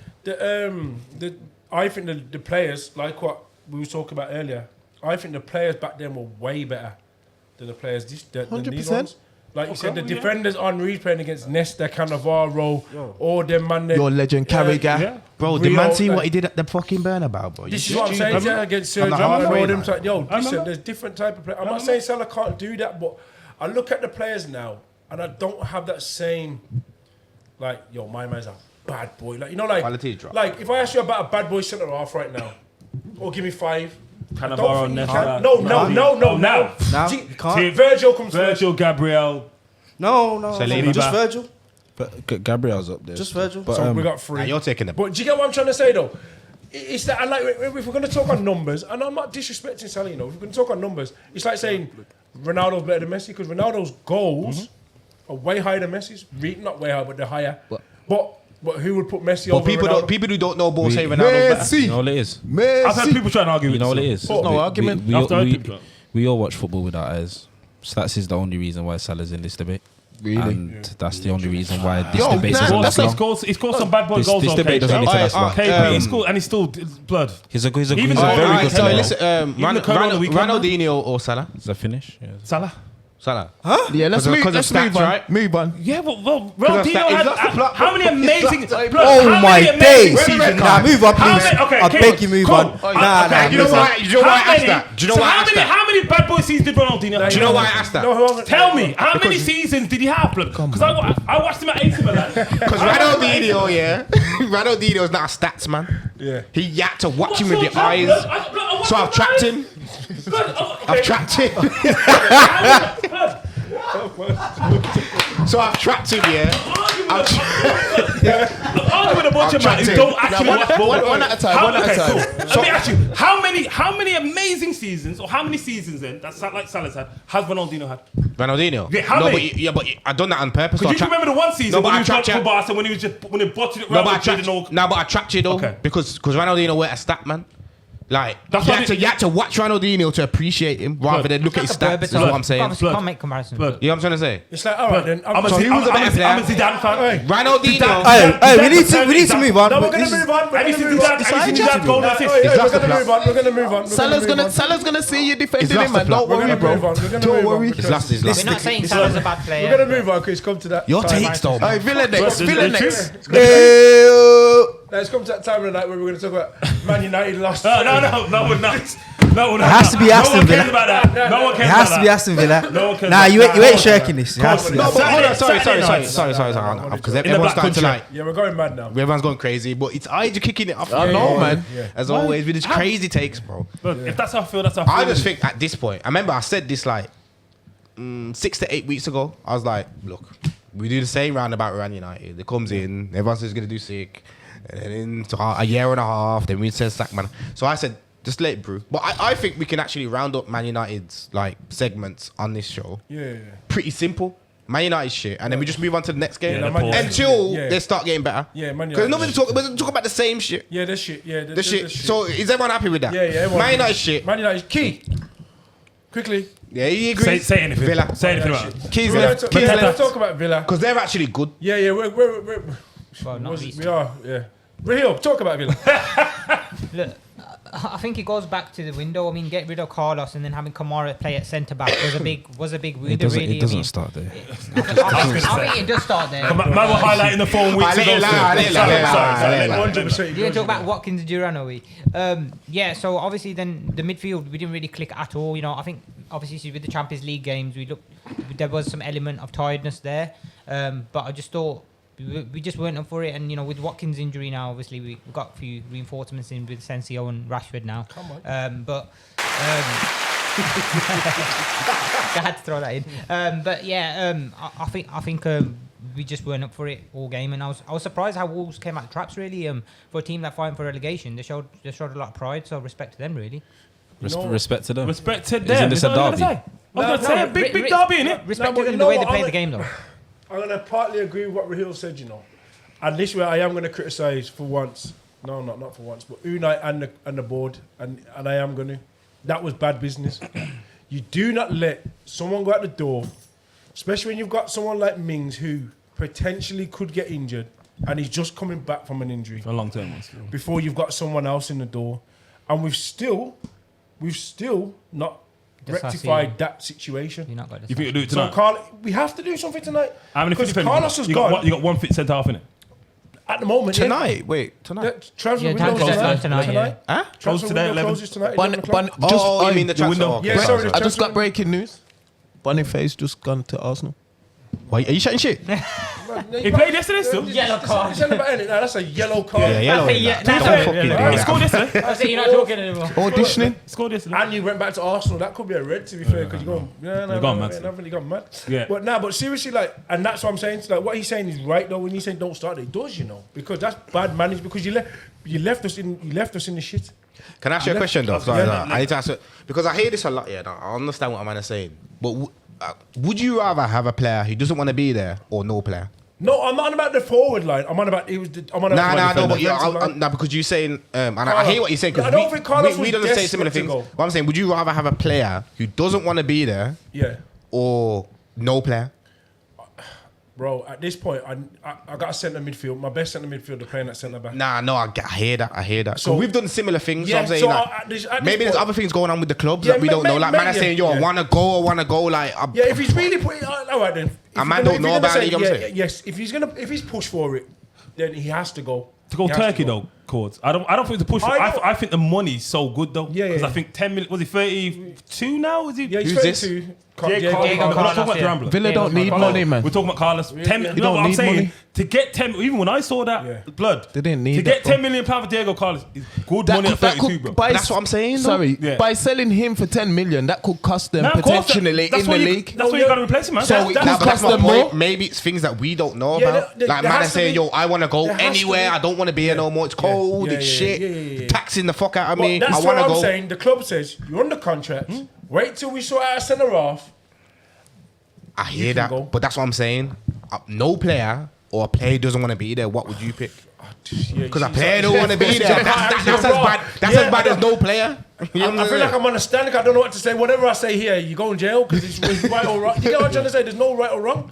I think the players, like what we were talking about earlier, I think the players back then were way better than the players than these 100%. ones. Like you said, the defenders Henry playing against Nesta, Cannavaro, all them man. Your legend Carragher. Yeah. Bro, did Rio, man see like- what he did at the fucking Bernabeu, bro? This is what I'm saying yeah, against I'm Sergio not and all halfway, them. man. Like, yo, I listen, remember. there's different type of play. I'm not saying Salah can't do that, but I look at the players now and I don't have that same, like, yo, my man's a bad boy. Like, you know, like, Quality drop. like if I ask you about a bad boy centre half right now, or give me 5. I don't Cannavaro, think you Nesta. can. No, now. Now, G- you can't. Virgil comes first. Virgil, Gabriel. No, Saliba. just Virgil. But Gabriel's up there. Just Virgil. But, So we got 3. Nah, you're taking the. But do you get what I'm trying to say though? It's that I like if we're going to talk on numbers, and I'm not disrespecting Salah, you know, if we're going to talk on numbers, it's like saying Ronaldo's better than Messi because Ronaldo's goals are way higher than Messi's. Not way higher, but they're higher. But who would put Messi But over people Ronaldo? who don't know ball say Ronaldo's better. you know what it is? I've heard people trying to argue You with know what this. it is? There's no argument. We all watch football with our eyes. Stats is the only reason why Salah's in this debate. Really? And that's the only reason why this Yo, debate nah, doesn't that's last not- long. He's scored some bad boy This goals. debate doesn't need to last long. He's scored and he's still blood. He's a Even very the- good Alright, player. so Listen, Even the Colonel on the weekend, man. Ronaldinho or Salah? Is that finish? Yeah. Salah. Salah. Yeah, let's 'Cause of- move, 'cause of let's stats, move on. right? Move on. Yeah, well, Because Ronaldinho he's had lost the plot. how many amazing? blood, Oh how my many amazing days. seasons? Nah, move on, How please. many- okay, I okay, beg you, move cool. on. Okay, Nah, You know move why? on. You know why I How asked many? that? Do you know So why I how asked many? that? How many bad boy seasons did Ronaldinho have? Do you know why I asked that? Tell me, how many seasons did he have? Because I watched him at AC Milan. Because Ronaldinho, yeah, Ronaldinho's not a stats man. Yeah. You had to watch him with your eyes. So I've trapped him. I've trapped him. So I've trapped him, yeah. I'm arguing with a bunch of men who don't actually watch ball. One at a time, one at a time. Let me ask you, how many amazing seasons, or how many seasons then, that's like Salah's had, has Ronaldinho had? Ronaldinho. Yeah, how no, many? but I done that on purpose. Because you remember the one season No, but when I he was trapped for you. Barca, when he bottled it No, around but I with trapped and all. you. No, but I trapped you though, Okay. because Ronaldinho weren't a stat man. Like That's you what had, to, you had to watch Ronaldinho to appreciate him rather than look at his stats. Is what I'm saying. Obviously, can't make comparisons. Blood. You know what I'm trying to say? It's like, all right then. I'm a So he was a better I'm a player. Zidane fan. Ronaldinho. Hey, we need to move on. No, we're going This to is- move on. We're Have you going to seen move on. Zidane? Have you seen Zidane's goal assist? He's We're lost the going to plot. move on. We're going to move on. Salah's gonna see you defending He's lost him, man. the plot. Don't worry, bro. Don't worry. He's lost his We're last. not saying Salah's a bad player. We're going to move on because it's come to that. Your time. takes though. Hey, Villa next. Villa next. Let's come to that time of the night where we're going to talk about Man United lost. No, we're not. No, we're not. It has to be Aston No one cares Villa. about that. No one It cares has about to be that. Aston Villa. No one cares Nah, about you that. ain't shirking this. It has to be. No, but hold on, sorry, Saturday because the everyone's Black starting to Country. like, Yeah, we're going mad now. everyone's going crazy, but it's Ija kicking it off. I know, man. As always, with his crazy takes, bro. Look, if that's how I feel, that's how I feel. I just think at this point, I remember I said this like 6 to 8 weeks ago. I was like, look, we do the same roundabout around United. It comes in, everyone says he's going to do sick. And then in a year and a half, then we said sack man. So I said, Just let it brew. But I think we can actually round up Man United's like segments on this show. Yeah. Pretty simple. Man United shit, and then we just move on to the next game Yeah, Man until yeah. they start getting better. Yeah, Man Because United. nobody talk. We're talking about the same shit. Yeah, this shit. Yeah, The shit. So is everyone happy with that? Yeah, everyone- Man United shit. Man United key. Quickly. Yeah, he agrees. Say anything. Villa. Say anything about it. Keys We're left. gonna Keys let's left. talk about Villa. Because they're actually good. Yeah, we're Well, not was- least. we are. Yeah. Raheel, talk about Villa. Look, I think it goes back to the window. I mean, get rid of Carlos and then having Kamara play at centre back was a big It wither, doesn't, really. it doesn't I mean, start there. I think it does start there. Man were highlighting the phone weeks ago. $100%. You didn't talk about Watkins and Duran, are we? Yeah, so obviously then the midfield, we didn't really click at all. You know, I think obviously with the Champions League games, there was some element of tiredness there. But I just thought we just weren't up for it. And, you know, with Watkins' injury now, obviously we've got a few reinforcements in with Sensio and Rashford now. Come on. I had to throw that in. But yeah, I think we just weren't up for it all game, and I was surprised how Wolves came out of traps really. For a team that fighting for relegation, they showed a lot of pride. So respect to them really. Respect to them. Respect to Isn't them. this Is a that what I'm derby? gonna say? I was gonna say a big derby, innit? Respect but to them you the know way what, they played I'm the game though. I'm going to partly agree with what Raheel said, you know. And this way I am going to criticise for once. No, not for once. But Unai and the board. And I am going to. That was bad business. You do not let someone go out the door, especially when you've got someone like Mings who potentially could get injured and he's just coming back from an injury. A long term one. Before you've got someone else in the door. And we've still not rectified that situation. You're not going to. You think you'll do it So tonight? we have to do something tonight. How many Because fit Carlos has you gone. got? You got one fit centre half in it. At the moment, yeah. Tonight? Wait, tonight? Transfer Yeah, window transfer closes tonight, yeah. Huh? Close Transfer today, window 11. closes tonight. Bun- 11 o'clock. Bun- just- Oh, you mean the your transfer? window. Okay, Yeah, sorry, sorry, sorry. I just got transfer- breaking news. Boniface just gone to Arsenal. Wait, are you chatting shit? He played yesterday still. Yellow card. That's a yellow card. Yeah, yellow. That's a ye- Don't that's a- fucking do He that. scored yesterday. I said you're not talking anymore. Auditioning. Scored yesterday. And you went back to Arsenal. That could be a red, to be fair, because you're going. You're gone mad. You're gone mad. Yeah. But seriously, like, and that's what I'm saying. Like, what he's saying is right though. When he's saying don't start, it does, you know, because that's bad management. Because you left us in the shit. Can I ask you a question though? Sorry, Yeah. I need to ask it because I hear this a lot. Yeah, I understand what a man is saying, but would you rather have a player who doesn't want to be there or no player? No, I'm not on about the forward line. I'm on about I'm on about Nah, the no, but defensive line. nah, because you're saying, and I hear what you're saying, I because don't think Carlos we was don't say desperate similar to things. go. But I'm saying, would you rather have a player who doesn't want to be there Yeah. or no player? Bro, at this point, I got a centre midfield. My best centre midfielder playing at centre back. Nah, no, I hear that. So So- we've done similar things. Yeah, so I'm saying, so like, at this maybe there's point- other things going on with the clubs Yeah, that we don't know. Like, man are saying, yo, I yeah. want to go. Like, Yeah, if he's really putting, all right then. If A you're man gonna- don't if know you're gonna about say, it, you know what I'm saying? Yes, if he's pushed for it, then he has to go. To go He has Turkey go. though, Cords. I don't think it's a push. I think the money's so good though. Yeah, Because yeah. I think 10 million. Was he 32 now? Is he? Yeah, he's Who's this? 32. Diego Diego Carlos. We're not Carlos, talking about yeah. Duran, blood. Villa don't need Carlos. money, man. We're talking about Carlos. 10 You you know don't what I'm need saying? money. To get 10, even when I saw that, Yeah. blood. They didn't need to get that, 10 million pounds for Diego Carlos is good money at 32, bro. That's what I'm saying, though. Sorry, Yeah. by selling him for 10 million, that could cost them Nah, of course, potentially that's in why the you- league. That's why you got to replace him, man. So That's- it that's- could cost them more. Maybe it's things that we don't know Yeah, about. there Like, man has are to saying, be. yo, I want to go There has to anywhere. be. I don't want to be here no more. It's cold. Yeah, It's yeah, shit. yeah. Taxing the fuck out of But me. that's I what want to I'm go. saying. The club says you're under contract. Wait till we sort out a centre half. I hear can that, go. but that's what I'm saying. No player or a player doesn't want to be there. What would you pick? Because a player don't want to be there. That's as bad. That's as bad as no player. You know what I I'm feel like saying? I'm on a stand. I don't know what to say. Whatever I say here, you go in jail because it's right or wrong. You get what I'm trying to say? There's no right or wrong.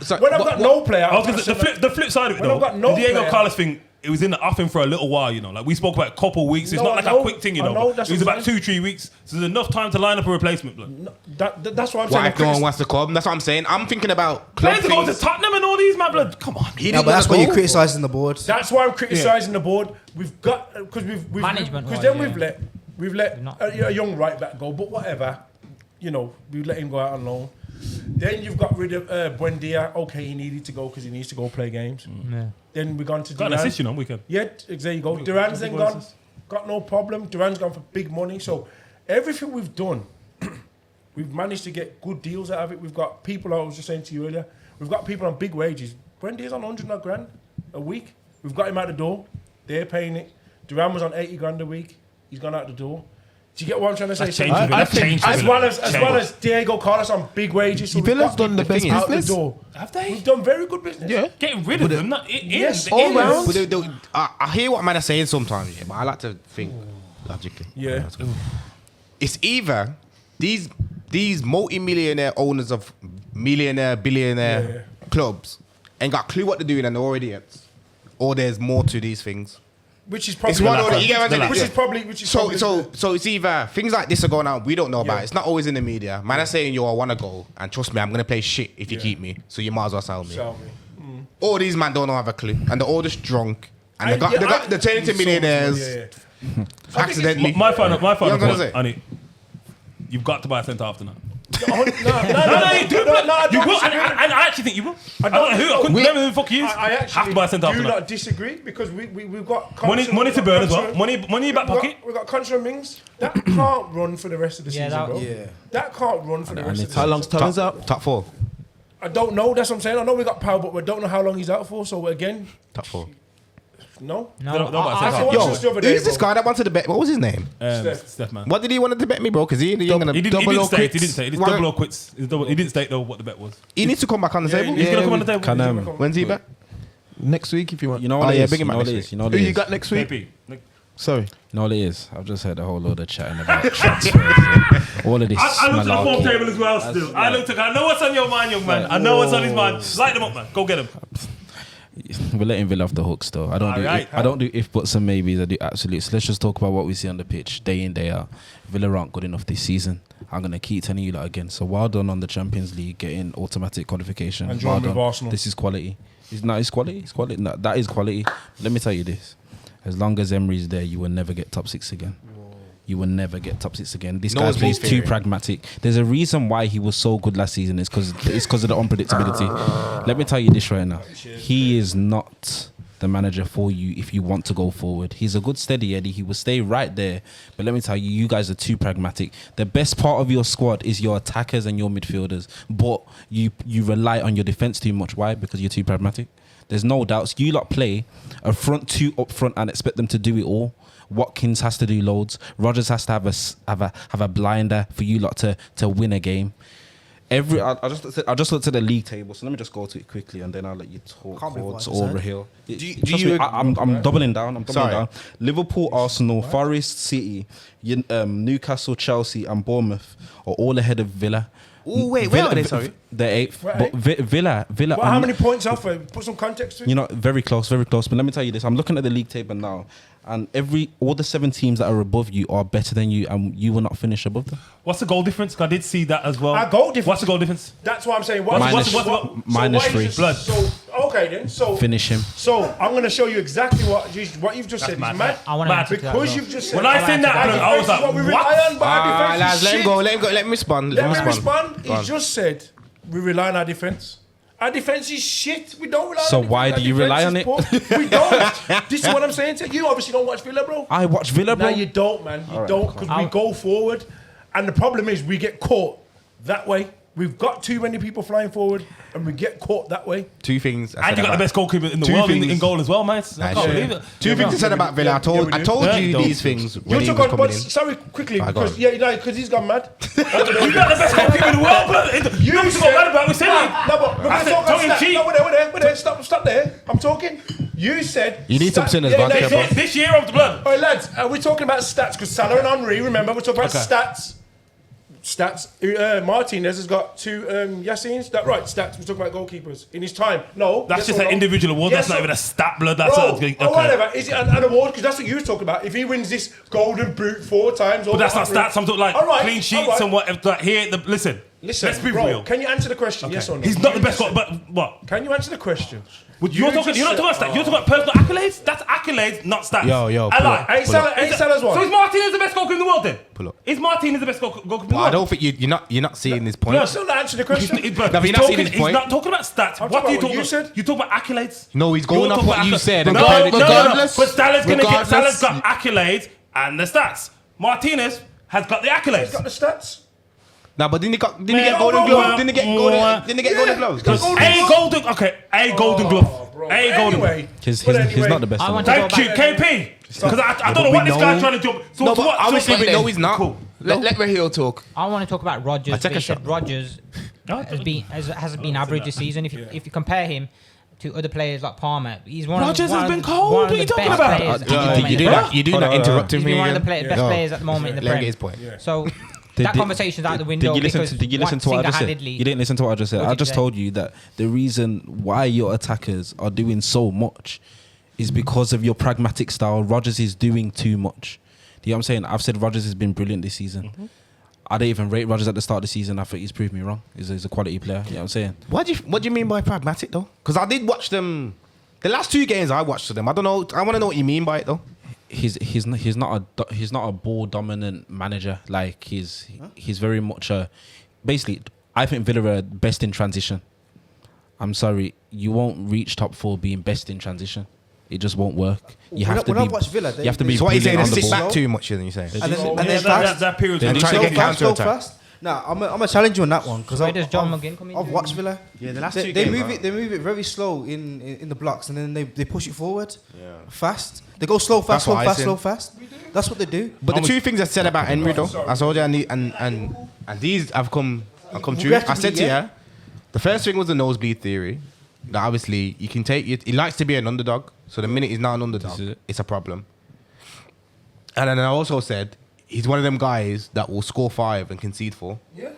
Sorry, When I've got no player, I was gonna say, the flip side of it When though, I've got no the Diego player- Carlos thing, it was in the offing for a little while, you know. Like we spoke about a couple of weeks. It's No, not like I know. a quick thing, you I know. know, but that's it was what I'm about saying. 2-3 weeks, so there's enough time to line up a replacement. Blood. That's what I'm Why saying. if no one wants to come? That's what I'm saying. I'm thinking about club Players to go to things. Tottenham and all these, man, blood. Come on. He No, didn't but that's wanna what you're go. criticising the board. That's why I'm criticising the board. We've got because we've Management because wise, then yeah. we've let Not- a young right back go, but whatever, you know, we let him go out on loan. Then you've got rid of Buendia. Okay, he needed to go because he needs to go play games. Yeah. Then we've gone to Got an Duran. assist, you know, weekend. Yeah, there you go. Duran's then gone. Got no problem. Duran's gone for big money. So everything we've done, we've managed to get good deals out of it. We've got people, I was just saying to you earlier, we've got people on big wages. Buendia's on 100 grand a week. We've got him out the door. They're paying it. Duran was on 80 grand a week. he's gone out the door. Do you get what I'm trying to say? That's changed Villa. That's changed as Villa. well as Diego Carlos on big wages. So Villa's done the best out the business. door. Have they? We've done very good business. Yeah. Getting rid of them. Yes, All all round. round. But I hear what man are saying sometimes, yeah, but I like to think logically. Yeah. It's either these multi-millionaire owners of billionaire clubs ain't got a clue what they're doing and they're already idiots, or there's more to these things. Which is probably It's one or the- you get what I'm saying? which is probably So it's either things like this are going on, we don't know about it. It's not always in the media. Man are saying, yo, I want to go, and trust me, I'm going to play shit if you keep me, so you might as well sell me. Sell me. All these man don't have a clue, and they're all just drunk, and they're turning to Yeah, millionaires accidentally. My final You know what I'm point, saying? Annie. You've got to buy a centre half tonight. No, You will, and I actually think you will. I don't know who. I couldn't remember who the fuck he is. I actually have to buy a centre half do tonight. not disagree because we've got Money to burn as well. Money in your back pocket. We've got Contra Mings. That can't run for the rest of the season, bro. Yeah. That can't run for the rest of the How season. long's Tunnels out? Top 4. I don't know. That's what I'm saying. I know we got Powell, but we don't know how long he's out for. So again, Top 4. no. No, but I I watched this the other day, Who's this bro. guy that wanted to bet? What was his name? Steph, man. What did he want to bet me, bro? Because he ain't gonna He double didn't or state. quits. He didn't say. It's Why- double or quits. He didn't state though what the bet was. He needs to come back on the table. He's gonna come on the table. Can When's he back? Next week if you want. you know Oh, what it yeah, is? bring him You know back what it next is? You know what Who it you is? got next week? KP. Sorry. You know what it is? I've just heard a whole load of chatting about transfers. And all of this. I looked at the form malarkey. table as well. Still, I looked at. I know what's on your mind, young man. I know what's on his mind. Light them up, man. Go get him. We're letting Villa off the hooks, though. I don't do. Alright. I don't do if buts and maybes. I do absolutes. Let's just talk about what we see on the pitch day in day out. Villa aren't good enough this season. I'm gonna keep telling you that again. So well done on the Champions League getting automatic qualification. And well drawing with done. Arsenal. This is quality. It's quality. It's quality. No, that is quality. Let me tell you this: as long as Emery's there, you will never get top 6 again. You will never get top 6 again. This No guy one's plays been too fearing. pragmatic. There's a reason why he was so good last season. It's because of the unpredictability. Let me tell you this right now. He is not the manager for you if you want to go forward. He's a good steady Eddie. He will stay right there. But let me tell you, you guys are too pragmatic. The best part of your squad is your attackers and your midfielders. But you rely on your defense too much. Why? Because you're too pragmatic. There's no doubts. You lot play a front two up front and expect them to do it all. Watkins has to do loads. Rodgers has to have a blinder for you lot to win a game. I just looked at the league table, so let me just go to it quickly and then I'll let you talk. Can't be Towards what I said. over here. do you- I'm doubling down. Sorry. Liverpool, Arsenal, Forest, City, Newcastle, Chelsea, and Bournemouth are all ahead of Villa. Oh wait, where are they? Sorry. They're 8th. We're But Villa. Well, how many points off? Put some context to it. You know, very close. But let me tell you this: I'm looking at the league table now, and all the 7 teams that are above you are better than you, and you will not finish above them. What's the goal difference? 'Cause I did see that as well. Our goal difference. What's the goal difference? That's what I'm saying. Minus- minus what is 3. this- Blood. So okay then. So Finish him. So I'm going to show you exactly what you've just said. mad. It's mad. I want to Mad. answer to that Because as well. you've just said. When I seen that, our blood, I was defense is like, what we what? rely on, but our defense Lads, is let him shit. go. Let me respond. Let me respond. Go on. He just said we rely on our defense. Our defense is shit. We don't rely So on it. why Our do you defense rely is on it? poor. We don't. This is what I'm saying to you. You obviously don't watch Villa, bro. I watch Villa, bro. No, you don't, man. You don't, because we go forward. And the problem is we get caught that way. We've got too many people flying forward, and we get caught that way. 2 things. I And said you got the about- best goalkeeper in the 2 world in things. goal as well, mate. I can't believe it. 2 things I said about Villa. I told we do. you Yeah. these things when he You was took on, coming but in. sorry, quickly, Go because on. because he's gone mad. You got the best goalkeeper in the world, blood. You know what said- mad about? We said it. No, but we're I going to said talk tongue in about stats. cheek. No, we're there. Stop there. I'm talking. You said You need some stats- sinners, yeah, vodka, no, bro. yeah. This year of the blood. All right, lads, we're talking about stats because Salah and Henry, remember, we're talking about stats. Martinez has got 2 Yassines. That right? Stats. We're talking about goalkeepers in his time. No, That's yes just or an no? individual award. Yes That's not or- even a stat, blood. That's Bro, okay. or whatever. Is it an award? Because that's what you were talking about. If he wins this golden boot 4 times, But that's not stats. I'm talking like All right, clean all sheets right. and whatever. Like here, Listen, let's be bro, real. Can you answer the question? Yes or no? He's not the You best just goal, said- but what? Can you answer the question? You're not talking about stats. You're talking about personal accolades. That's accolades, not stats. Yo, I pull lie. up, Ain't Salah's one. So is Martinez the best goalkeeper in the world then? Pull up. Is Martinez the best goalkeeper in the I world? don't think you're not seeing this point. You're still not answering the question. He's No, but you're not seeing his he's point. not talking about stats. I'm What talking do you about talk what you about? said. You talk about accolades. No, he's going You're off talking what about you accolades. said. No. Regardless- But Salah's regardless- got accolades and the stats. Martinez has got the He's accolades. got the stats. Nah, but didn't he get golden glove? Didn't he get golden gloves? A golden glove. Bro. A golden glove. Anyway, He's but not anyway, the best. I in want the to world. go Thank you, back. KP. Because I don't know what this guy's trying to jump. So No, but obviously we know he's not. Cool. Let Raheel talk. I want to talk about Rodgers. I take But a he said shot. Rodgers hasn't been average this season. If you compare him to other players like Palmer, he's one Rodgers of has one been of, cold. one What of are you the talking best about? players at the moment. You do not interrupt him. He's been one of the again. best players at the moment in the Let him Prem. get his point. So Did- that did- conversation's out the window. Did you because listen to what I just said? single-handedly- You didn't listen to what I just said. What I did you just say? told you that the reason why your attackers are doing so much is because of your pragmatic style. Rodgers is doing too much. Do you know what I'm saying? I've said Rodgers has been brilliant this season. I don't even rate Rodgers at the start of the season. I think he's proved me wrong. He's a quality player. You know what I'm saying? What do you mean by pragmatic though? Because I did watch them. The last 2 games I watched of them. I don't know. I want to know what you mean by it though. He's not a ball dominant manager. Like he's very much a basically. I think Villa are best in transition. I'm sorry, you won't reach top 4 being best in transition. It just won't work. You have to When I be. watch Villa, You have to be. So what you saying? They brilliant on the sit ball. back too much, then you saying? And then Yeah, fast. that period. They're trying to get Slow counter-attack. fast. Nah, I'm gonna challenge you on that one because Where does John McGinn come in? I've watched Villa. Yeah, the last They, 2 they games. move it. They move it very slow in the blocks, and then they push it forward. Fast. They go slow, fast, That's slow, what I fast, said. slow, fast. That's what they do. But the 2 things I said about Henry though, I told you, and these have come true. I said to you, the first thing was the nosebleed theory. That obviously you can take it. He likes to be an underdog, so the minute he's not an underdog, it's a problem. And then I also said he's one of them guys that will score 5 and concede 4. Yeah.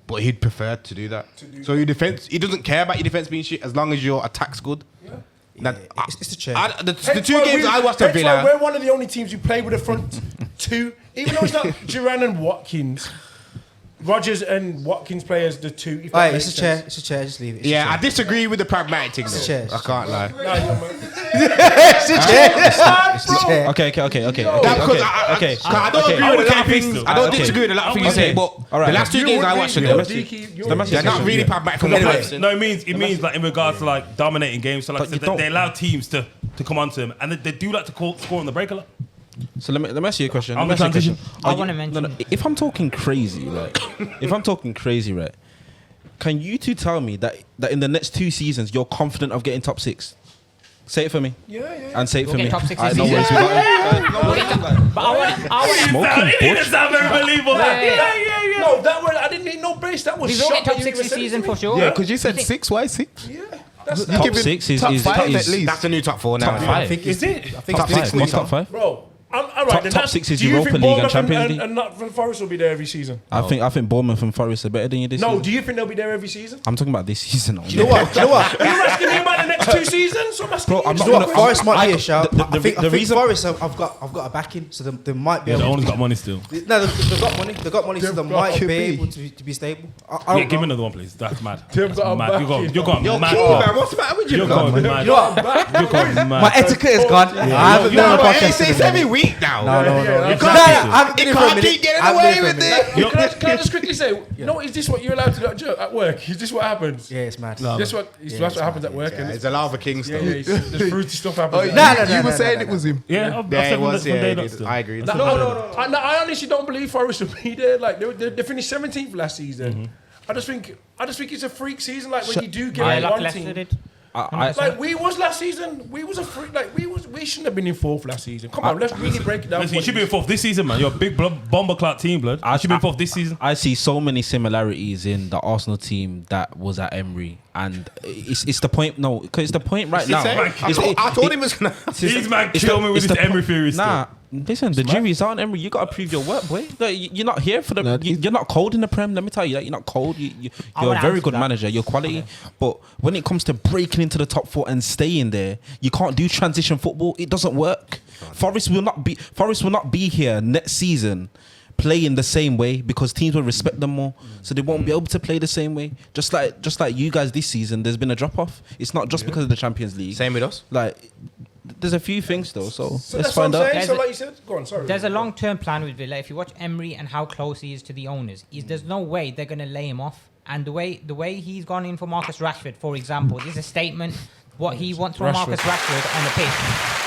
But he'd prefer to do that. So your defense, he doesn't care about your defense being shit as long as your attack's good. Yeah. It's a chair. The 2 games I watched at Villa. We're one of the only teams who play with a front 2, even though it's not Duran and Watkins. Rodgers and Watkins play as the 2. If that Alright, makes it's a chair. sense. It's a chair. Just leave it. It's Yeah, a I chair. disagree with the pragmatic thing. It's a Though. chair. I can't lie. Nah, yeah, man. It's a chair. It's a chair. Okay. Because I don't agree with a lot of things. I don't disagree with a lot of things you say, but Alright, the last 2 games I watched of them, they're not really pragmatic from anyway. No, it means like in regards to like dominating games. So like But you they don't- allow teams to come onto them, and they do like to score on the break a lot. So let me ask you a question. On Let the me ask you a transition. question. I Are want to you- mention. no, if I'm talking crazy, right? Can you two tell me that in the next 2 seasons you're confident of getting top 6? Say it for me. Yeah. And say it for We'll me. get top 6 Alright, this no season. worries, we got But I want. smoking It bush. sounds very believable. Yeah. No, that one I didn't need no base. That was We will shot get top that you 6 even this said it to season me. for sure. Yeah, because you said think- 6. Why 6? Yeah, that's Top giving 6 is top 5 is- at least. That's the new top 4 now. Top 5. Is it? I think Top it's 6. What's top 5? bro. All right, Top- then top that's- 6 is do you Europa think League and Bournemouth Champions League? And Nottingham Forest will be there every season. I think Bournemouth and Forest are better than you this No, season. do you think they'll be there every season? I'm talking about this season only. You know what? You're asking me about the next 2 seasons? So I'm asking Bro, you. I'm You not know what? gonna- Forest might be I- a shout. the- I the think reason- Forest. I've got a backing, so they might be. Yeah, the able owner's to, got money still. No, they've got money. They've got money, so they might could be be. able to be stable. I Yeah, don't give me know. another one, please. That's mad. They've That's got a mad. backing. You're going Yo, mad. cool, man. What's the matter with you? You're bro? going mad. You know what? You're going mad. My etiquette is gone. I haven't No, done a but podcast. it's every week now. No. You I can't haven't You done it for a can't minute. keep getting I haven't away done it for with a minute. it. Can I just quickly say, is this what you're allowed to do at work? Is this what happens? Yeah, it's mad. That's what happens at work. Yeah, and it's a lava king yeah, stuff. there's fruity stuff happens. No, You were saying it was him. Yeah, I've Yeah, said it was. from Yeah, day it dot is. still. I agree. No. I honestly don't believe Forest will be there. Like they finished 17th last season. I just think it's a freak season. Like when you do get Yeah, like like one Leicester team. did. Like we was last season. We was a freak. Like we shouldn't have been in 4th last season. Come on, let's really break it down. Listen, you should be in 4th this season, man. You're a big bomber clock team, blood. You should be in 4th this season. I see so many similarities in the Arsenal team that was at Emery, and it's the point. No, because it's the point right now. I told him it was gonna. These man kill me with this Emery theory still. Nah, listen, the jury's out on Emery. You got to prove your work, boy. Like, you're not here for the. You're not cold in the Prem. Let me tell you that you're not cold. You're a wanna very answer good that. manager. You're quality, but when it comes to breaking into the top 4 and staying there, you can't do transition football. It doesn't work. Forest will not be here next season playing the same way because teams will respect them more, so they won't be able to play the same way. Just like you guys this season, there's been a drop off. It's not just because of the Champions League. Same with us. Like, there's a few things though. So So let's that's what I'm find out. saying. So like you said, go on. Sorry. There's a long-term plan with Villa. If you watch Emery and how close he is to the owners, there's no way they're going to lay him off. And the way he's gone in for Marcus Rashford, for example, is a statement. What he wants from Marcus Rashford on the pitch.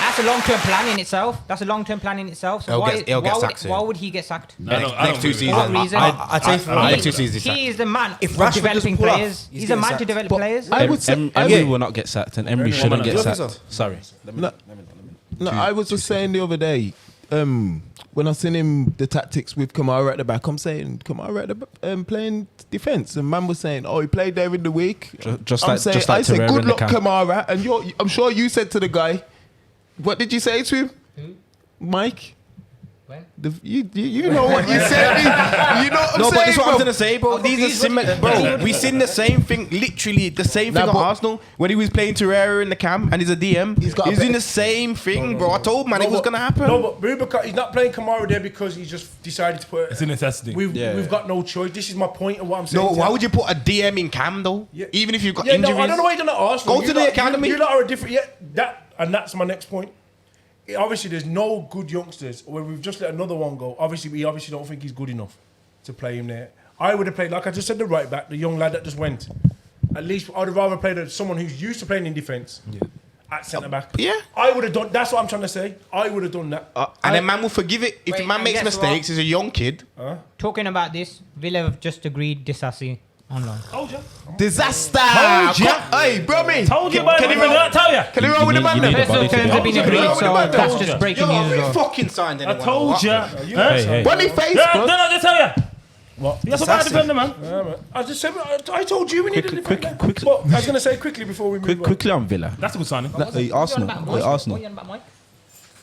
That's a long-term plan in itself. That's a long-term plan in itself. So He'll get sacked soon. why would he get sacked? Next 2 seasons. For what reason? I take for Next 2 seasons. He is the man If for Rashford developing does pull off, players. he's He's a getting man to sacked. develop But players. I would say Emery will not get sacked, and Emery shouldn't get You think sacked. so? Sorry. No, I was just saying the other day, when I seen him the tactics with Kamara at the back, I'm saying Kamara at the playing defense, and man was saying, "Oh, he played there in the week." Just I'm like saying, just I like said, Terrera "Good in the luck, camp. Kamara," and I'm sure you said to the guy, what did you say to him, Mike? When? You know what you said. You know what I'm No, saying, but this is what I'm bro. gonna say, bro. These are similar, bro. We seen the same thing, literally the same thing Nah, at but- Arsenal when he was playing Terrera in the camp and he's a DM. He's got a He's bit- doing the same thing, bro. I told man it was gonna happen. No, but Boubacar, he's not playing Kamara there because he just decided to put. It's a necessity. We've got no choice. This is my point of what I'm saying. No, to why you. would you put a DM in cam though? Yeah. Even if you've got Yeah, injuries. no, I don't know why you done that at Arsenal. Go to the academy. You lot are a different. Yeah, that's my next point. Obviously, there's no good youngsters. Where we've just let another one go. Obviously, we don't think he's good enough to play him there. I would have played, like I just said, the right back, the young lad that just went. At least I'd have rather played someone who's used to playing in defence at centre back. Yeah. I would have done. That's what I'm trying to say. I would have done that. And then man will forgive it if Wait, the man and makes guess mistakes. He's a young kid. Talking about this, Villa have just agreed Disasi on loan. Told you. Disaster. Told ya. Hey, bro, me. Told you, man. Did I not tell you? Can you roll with the man you need then? a body Personal to terms be have been able to agreed, play. so that's Told just ya. breaking Yo, news we as well. fucking signed I anyone. told What? you. Hey. Bunny face, Yeah, bro. no, I tell you. What? That's about to defend the man. Yeah, man. I just said. I told you we needed a defender. quick- But I was going to say quickly before we move on. Quickly on Villa. That's a good signing. Arsenal. What you on about, Mike?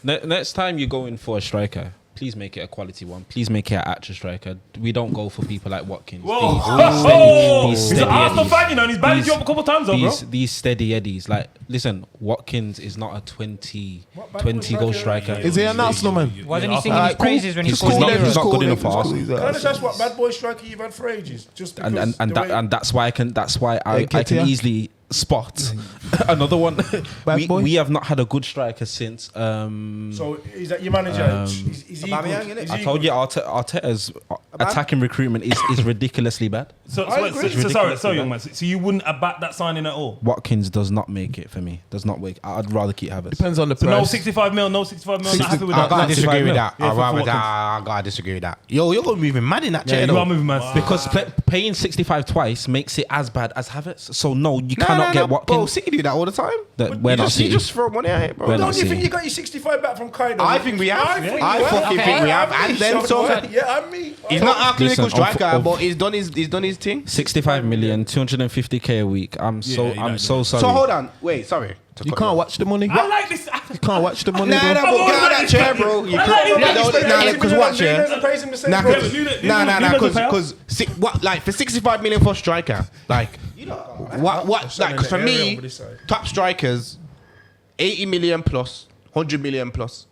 Next time you go in for a striker, please make it a quality one. Please make it an actual striker. We don't go for people like Watkins. Whoa. These He's steady an Arsenal Eddies. fan, you know, and he's bagged you up a couple times, though, bro. These steady Eddies. Like, listen, Watkins is not a 20 goal striker. Is he an Arsenal man? Wasn't he singing Alright, his praises when he He's scored not- the he's Euros? not good enough for Cool, Arsenal. he's Can I just ask what bad boy striker you've had for ages? Just because And that's why I can Nketiah? easily spot another one. Bad boy? We have not had a good striker since. So is that your manager? Is he Aubameyang, good? innit? Is I he told good? you Arteta's attacking recruitment is ridiculously bad. So I wait, agree. sorry, young man. So you wouldn't have backed that signing at all? Watkins does not make it for me. Does not make. I'd rather keep Havertz. Depends on the So no price. 65 mil, no 65 mil. Not happy with I that. gotta disagree with that. Yeah, I gotta disagree with that. Yo, you're gonna moving mad in that chair. Yeah, you though. are moving man. Because paying 65 twice makes it as bad as Havertz. So no, you cannot get Bro, Watkins. City do that all the time. We're not You City. just throw money at it, bro. We're not Don't you think City. you got your 65 back from Kaido? I think we have. I think fucking think we have. And then some. Yeah, and me. He's not our clinical Listen, striker, but he's done his thing. 65 million, 250k a week. I'm so sorry. So hold on, wait, sorry. You can't watch the money. I like this. You can't watch the money, Nah, bro. but get out of that chair, bro. You can't. Because watch, yeah. Because what, like for 65 million for a striker, like what, like 'cause for me, top strikers, 80 million plus, 100 million plus.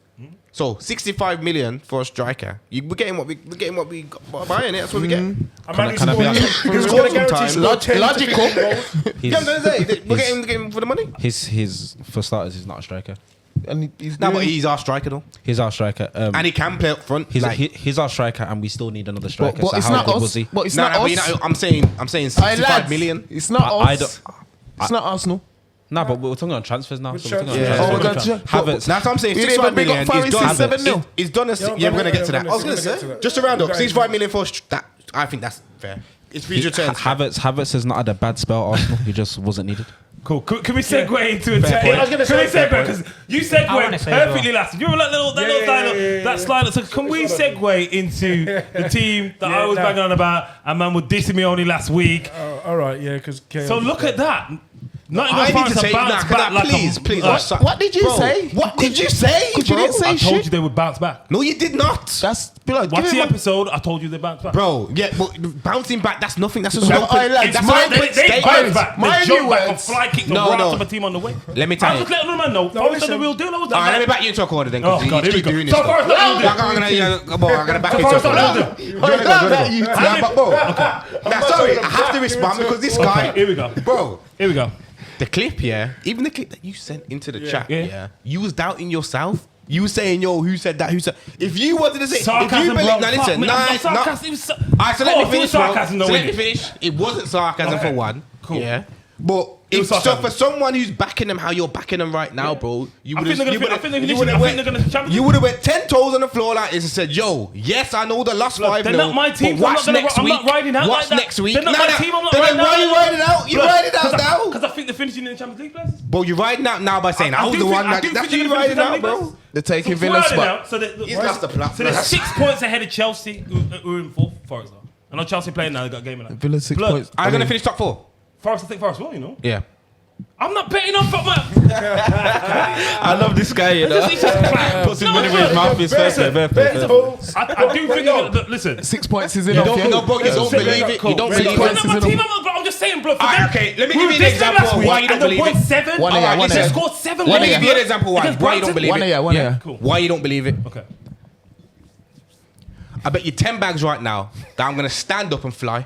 So 65 million for a striker. We're getting what we got buying it. That's what we get. Can I be honest? He's gonna guarantee score 10 to logical. 15 goals. You know what I'm saying? We're getting for the money. His for starters, he's not a striker. And he's No, but doing- he's our striker though, He's our striker. and he can play up front. He's our striker, and we still need another striker. but So it's how not good us. was he? But it's No, not but you us. know, I'm saying Aye, 65 lads, million. It's not I us. don't- It's not Arsenal. Nah, but we're talking on transfers now. So we're talking on Yeah. transfers. Oh, we got Havertz. That's what I'm saying. We didn't 65 even big up million. Farris He's done. 7-0. He's done a. Yeah, we're gonna get to that. I was gonna say. Just a round up. 65 million for that. I think that's fair. It's future turns. Havertz has not had a bad spell at Arsenal. He just wasn't needed. Cool. Can we segue into a Fair team? point. I was gonna Can we say segue? fair Because you I wanna segued say as perfectly last. You remember that little dialogue? That slide. So can we segue into the team that I was banging on about and man was dissing me only last week? All right, yeah, because So look at that. Not I even need to to take bounce that. back like Please. What did you say? What did you say? You didn't say I told shit. you they would bounce back. No, you did not. That's like, Watch give the him a- episode. I told you they bounced back. Bro, yeah, but bouncing back, that's nothing. That's just No, open. I like- That's my- an open They statement. bounced back. They Mind jumped you back and words. fly kicked the No, run no. out of a team on the way. Let me tell I you. just let no man know. Forrest the real deal. I was All right, let me that. back you into a corner then. Oh 'cause God, you here we keep doing go. this So stuff. Forrest the real I'm deal. gonna back So you into a Forrest the corner. real deal. Nah, but bro, nah, sorry, I have to respond because this guy. Here we go. Bro, Here we go. the clip, yeah, even the clip that you sent into the chat, Yeah. yeah, you was doubting yourself. You was saying, yo, who said that? Who said? If you wanted to say, if Sarcasm, you believe, bro. now Fuck listen, me, nah, I'm it's not. sarcastic. It was Alright, so let me full finish, bro. sarcasm, though, So let innit? me finish. It wasn't sarcasm Okay. for one. Cool. Yeah, but It was so sarcasm. for someone who's backing them how you're backing them right now, bro, you I would think they're gonna. I think they're gonna champion. you would have went 10 toes on the floor like this and said, "Yo, yes, I know the last 5-0. They're not my team. But what's next week? I'm not riding out What's like that. next week? They're not my team. I'm not riding out. Why are you riding out? You riding out now? Because I think they're finishing in the Champions League places. Bro, you're riding out now by saying I was do the think- one I that. do That's think you they're riding gonna out, finish in the bro. They're taking So Villa's Friday spot. now, so they- He's lost the plot. So they're 6 points ahead of Chelsea, who are in fourth. Forest though. I know Chelsea playing now. They got a game in that. Villa 6 Blood. points. I'm gonna finish top 4. Forest, I think Forest will. You know. Yeah. I'm not betting on football. I love this guy, you know. Puts Puts his money where his mouth is first. I do think. Listen. 6 points is You enough. don't, yeah? no, bro, you don't believe it. You don't They're believe not it. my team. I'm just saying, bro. Okay, let me give you an example of why you don't believe They it. won 7. One of ya, one of They ya. scored 7. Let me goals, give you an bro. example why Against you don't Brighton. believe One of it. ya, one of ya. Cool. Why you don't believe it? Okay. I bet you 10 bags right now that I'm gonna stand up and fly.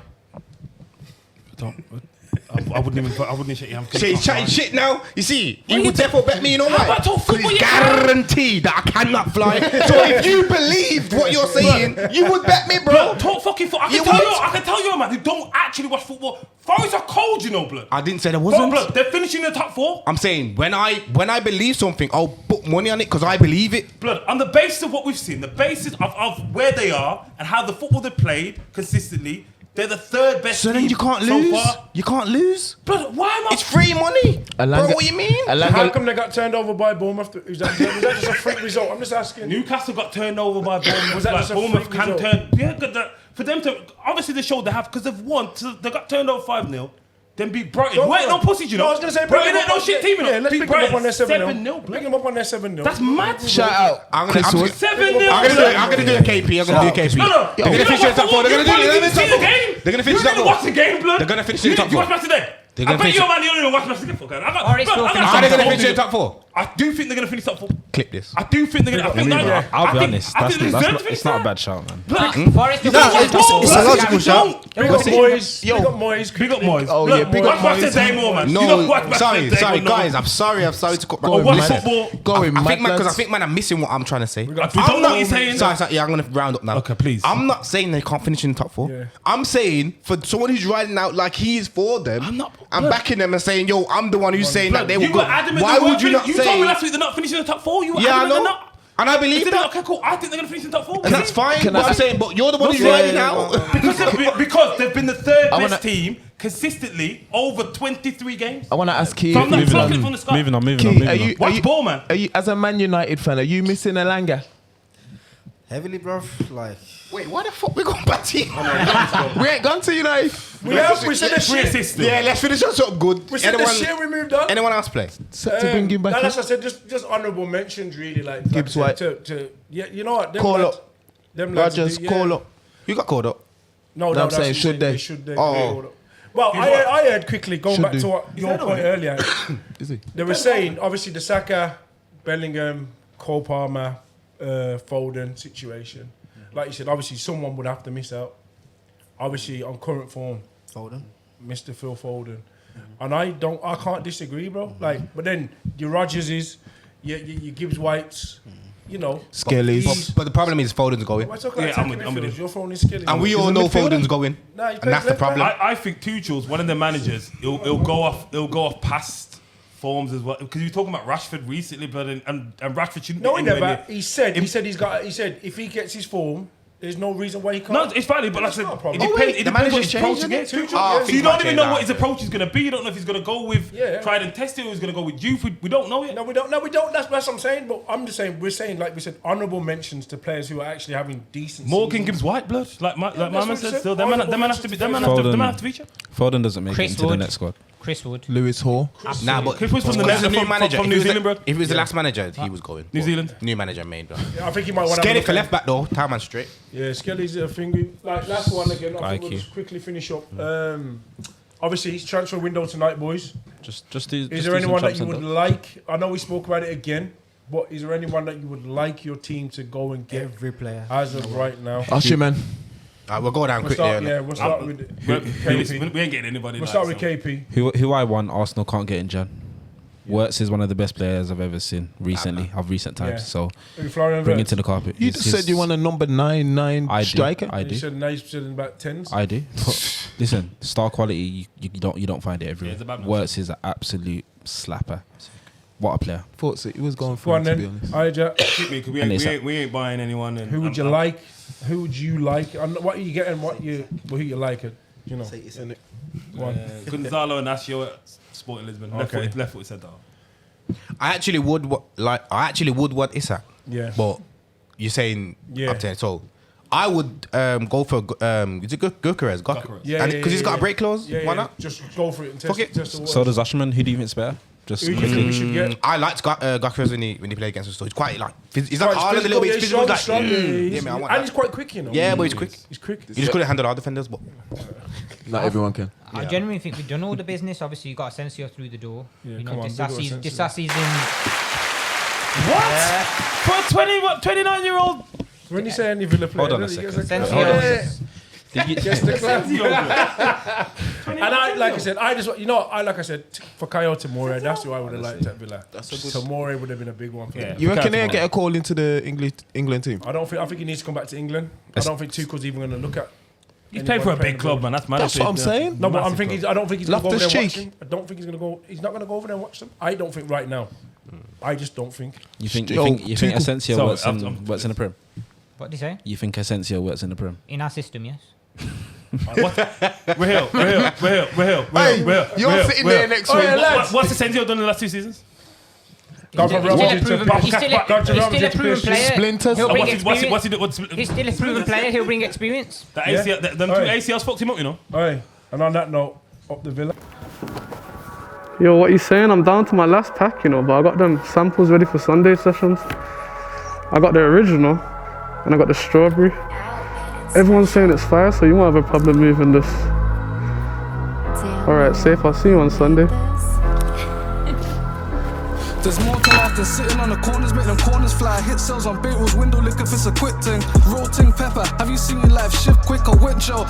I wouldn't even shake your hand. So he's chatting shit now. You see, he you would therefore bet me. You know How why? about talk Because football, it's you can't? guaranteed that I cannot fly. So if you believed what you're saying, you would bet me, bro. Bro, talk fucking football. I You can would. tell you, man, who don't actually watch football. Forest are cold, you know, blood. I didn't say there Bro, wasn't. blood, they're finishing in the top 4. I'm saying when I believe something, I'll put money on it because I believe it. Blood, on the basis of what we've seen, the basis of where they are and how the football they played consistently, they're the 3rd best So then team you can't so lose. far. You can't lose. Blood, why am I... It's free money. Bro, Elanga- what you mean? How come they got turned over by Bournemouth? Was that just a freak result? I'm just asking. Newcastle got turned over by Bournemouth. Was that Like, just a Bournemouth freak can result? turn... Yeah, for them to... Obviously, they showed they have... Because they've won. So they got turned over 5-0. Then beat Brighton. Don't Wait, worry. no pussies, you know. No, I was going to say, Brighton ain't no shit team, you know. Yeah, let's Beat pick them up on their Brighton 7-0. blood. Pick them up on their 7-0. That's mad. Shout out. I'm Chris gonna Wood. 7-0. I'm gonna do a KP. I'm gonna do a KP. No. They're gonna finish in the top 4. They're gonna do it. see the game. They're gonna finish You in the top didn't 4. watch the game, blood. They're gonna finish in the top You 4. watch match today. They're I gonna bet finish you, it. man, you don't even watch match today. Or it's still finished. Are they gonna I finish in the top 4? do think they're gonna finish top 4. Clip this. I do think they're gonna. I'll be honest. I think they deserve to finish It's not a that. bad shout, man. Forest No, it's a logical shout. Big up Moyes. Big up Moyes. Big up Moyes. Oh, Look, yeah, big up watch match Moyes. today more, man. You don't watch No, match sorry, today, sorry, but no. guys. I'm sorry to cut back. Or watch Listen, football. Going I mad, think, man, because I lads. think, man, I'm missing what I'm trying to say. We don't know what you're saying. Sorry, yeah, I'm gonna round up now. Okay, please. I'm not saying they can't finish in the top 4. Yeah. I'm saying for someone who's riding out like he is for them, I'm backing them and saying, yo, I'm the one who's saying that they will You go. got adamant. Why would you not You told me say? last week they're not finishing in the top 4. You were Yeah, I adamant they're know, not. and I believe If they're that. not, okay, cool. I think they're gonna finish in the top 4. And that's fine. Can But I I'm say- saying, but you're the one who's Yeah, riding yeah, out. because they've been the 3rd I wanna- best team consistently over 23 games. I want to ask Key. From the Moving from on. the start. Moving on. Key, are you, Watch ball, man. are you, as a Man United fan, are you missing Elanga? Heavily, bro. Like, Wait, why the fuck we going back to you? We ain't gone to United. We said the 3 shit. assists. Yeah, let's finish on something good. We said the shit. We moved on. Anyone else play? Set to bring him back. As I said, just honourable mentions, really. Like Gibbs like, White. to yeah, you know what? Them Call lads, up. Them lads Rogers, do- yeah. call up. You got called up. No, No, I'm that's saying, what should they? Should they? Oh. Call up. Well, I heard quickly going Should back do. to what your point earlier. Is he? They were saying obviously the Saka, Bellingham, Cole Palmer, Foden situation. Like you said, obviously someone would have to miss out. Obviously on current form, Foden. Mr. Phil Foden, and I can't disagree, bro. Like, but then your Rodgerses, your Gibbs Whites, you know, Skellies. But the problem is Foden's going. Why talk about Yeah, I'm with midfielders? you. You're throwing in Skelly. And we all know Foden's going. Nah, he And that's the plays problem. left I think Tuchel's one of the managers. He'll go off past forms as well because you were talking about Rashford recently, but and Rashford shouldn't. No, be he anywhere never. near- He said if he gets his form, there's no reason why he can't. No, it's valid, but like I That's said, not a it problem. depends. wait, It the depends what manager's his approach changing is. it? Tuchel, Oh, I so think you might don't even change know that. what his approach is going to be. You don't know if he's going to go with Yeah. tried and tested or he's going to go with youth. We don't know yet. No, we don't. That's what I'm saying. But I'm just saying, we're saying, like we said, honourable mentions to players who are actually having decent. Morgan seasons. gives white blood, like my that's man what said. he Still, said. them man Honourable have to be. Them man Foden. have to feature. Foden doesn't make Chris it into the Wood. next squad. Chris Wood. Lewis Hall. Nah, but Chris was from the because new manager. from If New he was Zealand, bro. If he was the last manager, he was going. New But Zealand. New manager made, bro. Yeah, I think he might want to. Scared for left back though. Time man straight. Yeah, Skelly's a thing. Like last one again. I think we'll IQ. just quickly finish up. Obviously, it's transfer window tonight, boys. Is there anyone that you would like? I know we spoke about it again, but is there anyone that you would like your team to go and get Every player. as of right now? Usher, man. We'll go down We'll quickly. start, innit? yeah, we'll start with KP. We ain't getting anybody. We'll like, start with so. KP. Who I want Arsenal can't get in Jan. Wirtz is one of the best players I've ever seen recently, of recent times. Yeah. So Florian bring it Wirtz. to the carpet. You He's- just said you want a number 9 I do. striker. I You do. said nice, said in about tens. I do. Listen, star quality, you don't find it everywhere. it's a bad match. Wirtz is an absolute slapper. What a player. Thought City was going Go for on it, to be then. honest. Alright, Jack. We ain't buying anyone. And Who would you like? Who would you like? And what are you getting? Who you like? It. You know. Go on. Gonzalo and Asio at Sporting Lisbon. Okay. Left foot said that. I actually would want Isak. Yeah. But you're saying Yeah. up to it. So I would go for is it Gyökeres? Yeah, Because he's got a break clause. Yeah, Why yeah. not? Just go for it and test, Fuck it. test the waters. So does Asherman. Who do you think's better? Just Who do you think we should get? I liked Gyökeres when he played against us. So he's quite like he's like Quite Haaland a little bit. He's physical, physical, yeah, like, strong, yeah, yeah, man, I want and that. he's quite quick, you know. Yeah, but he's quick. He's quick. He just couldn't handle our defenders, but Not everyone can. I genuinely think we've done all the business. Obviously, you got Asensio through the door. Yeah, you know, come on, big up Asensio. Disasi's in. What? For a 29-year-old. When you say any Villa player, Hold on a he gets second. Asensio. Gets the clap. And like I said, for Kyoto Tomori, that's who I would have liked at Villa. Tomori would have been a big one for me. You reckon he'll get a call into the England team? I think he needs to come back to England. I don't think Tuchel's even going to look at. He's playing for a big club, man. That's mad. That's what I'm saying. No, but I don't think he's going to go over there and watch Loftus-Cheek. them. I don't think he's going to go. He's not going to go over there and watch them. I don't think right now. I just don't think. You think Tuchel. Asensio works in the Prem? What did he say? You think Asensio works in the Prem? In our system, yes. We're here. You're sitting there next week. What's Asensio done in the last 2 seasons? Gone from Real Madrid to He's still a proven player. Splinters. He'll bring What's experience. he He's still a proven player. He'll bring experience. The ACL, them two ACLs fucked him up, you know. Aye. And on that note, up the Villa. Yo, what you saying? I'm down to my last pack, you know, but I got them samples ready for Sunday sessions. I got the original, and I got the strawberry. Everyone's saying it's fire, so you won't have a problem moving this. Alright, safe, I'll see you on Sunday. There's more to life than sitting on the corners, make them corners fly. Hit cells on Beatles, window lick if it's a quick thing. Roll ting pepper, have you seen your life shift quick or wet Joe?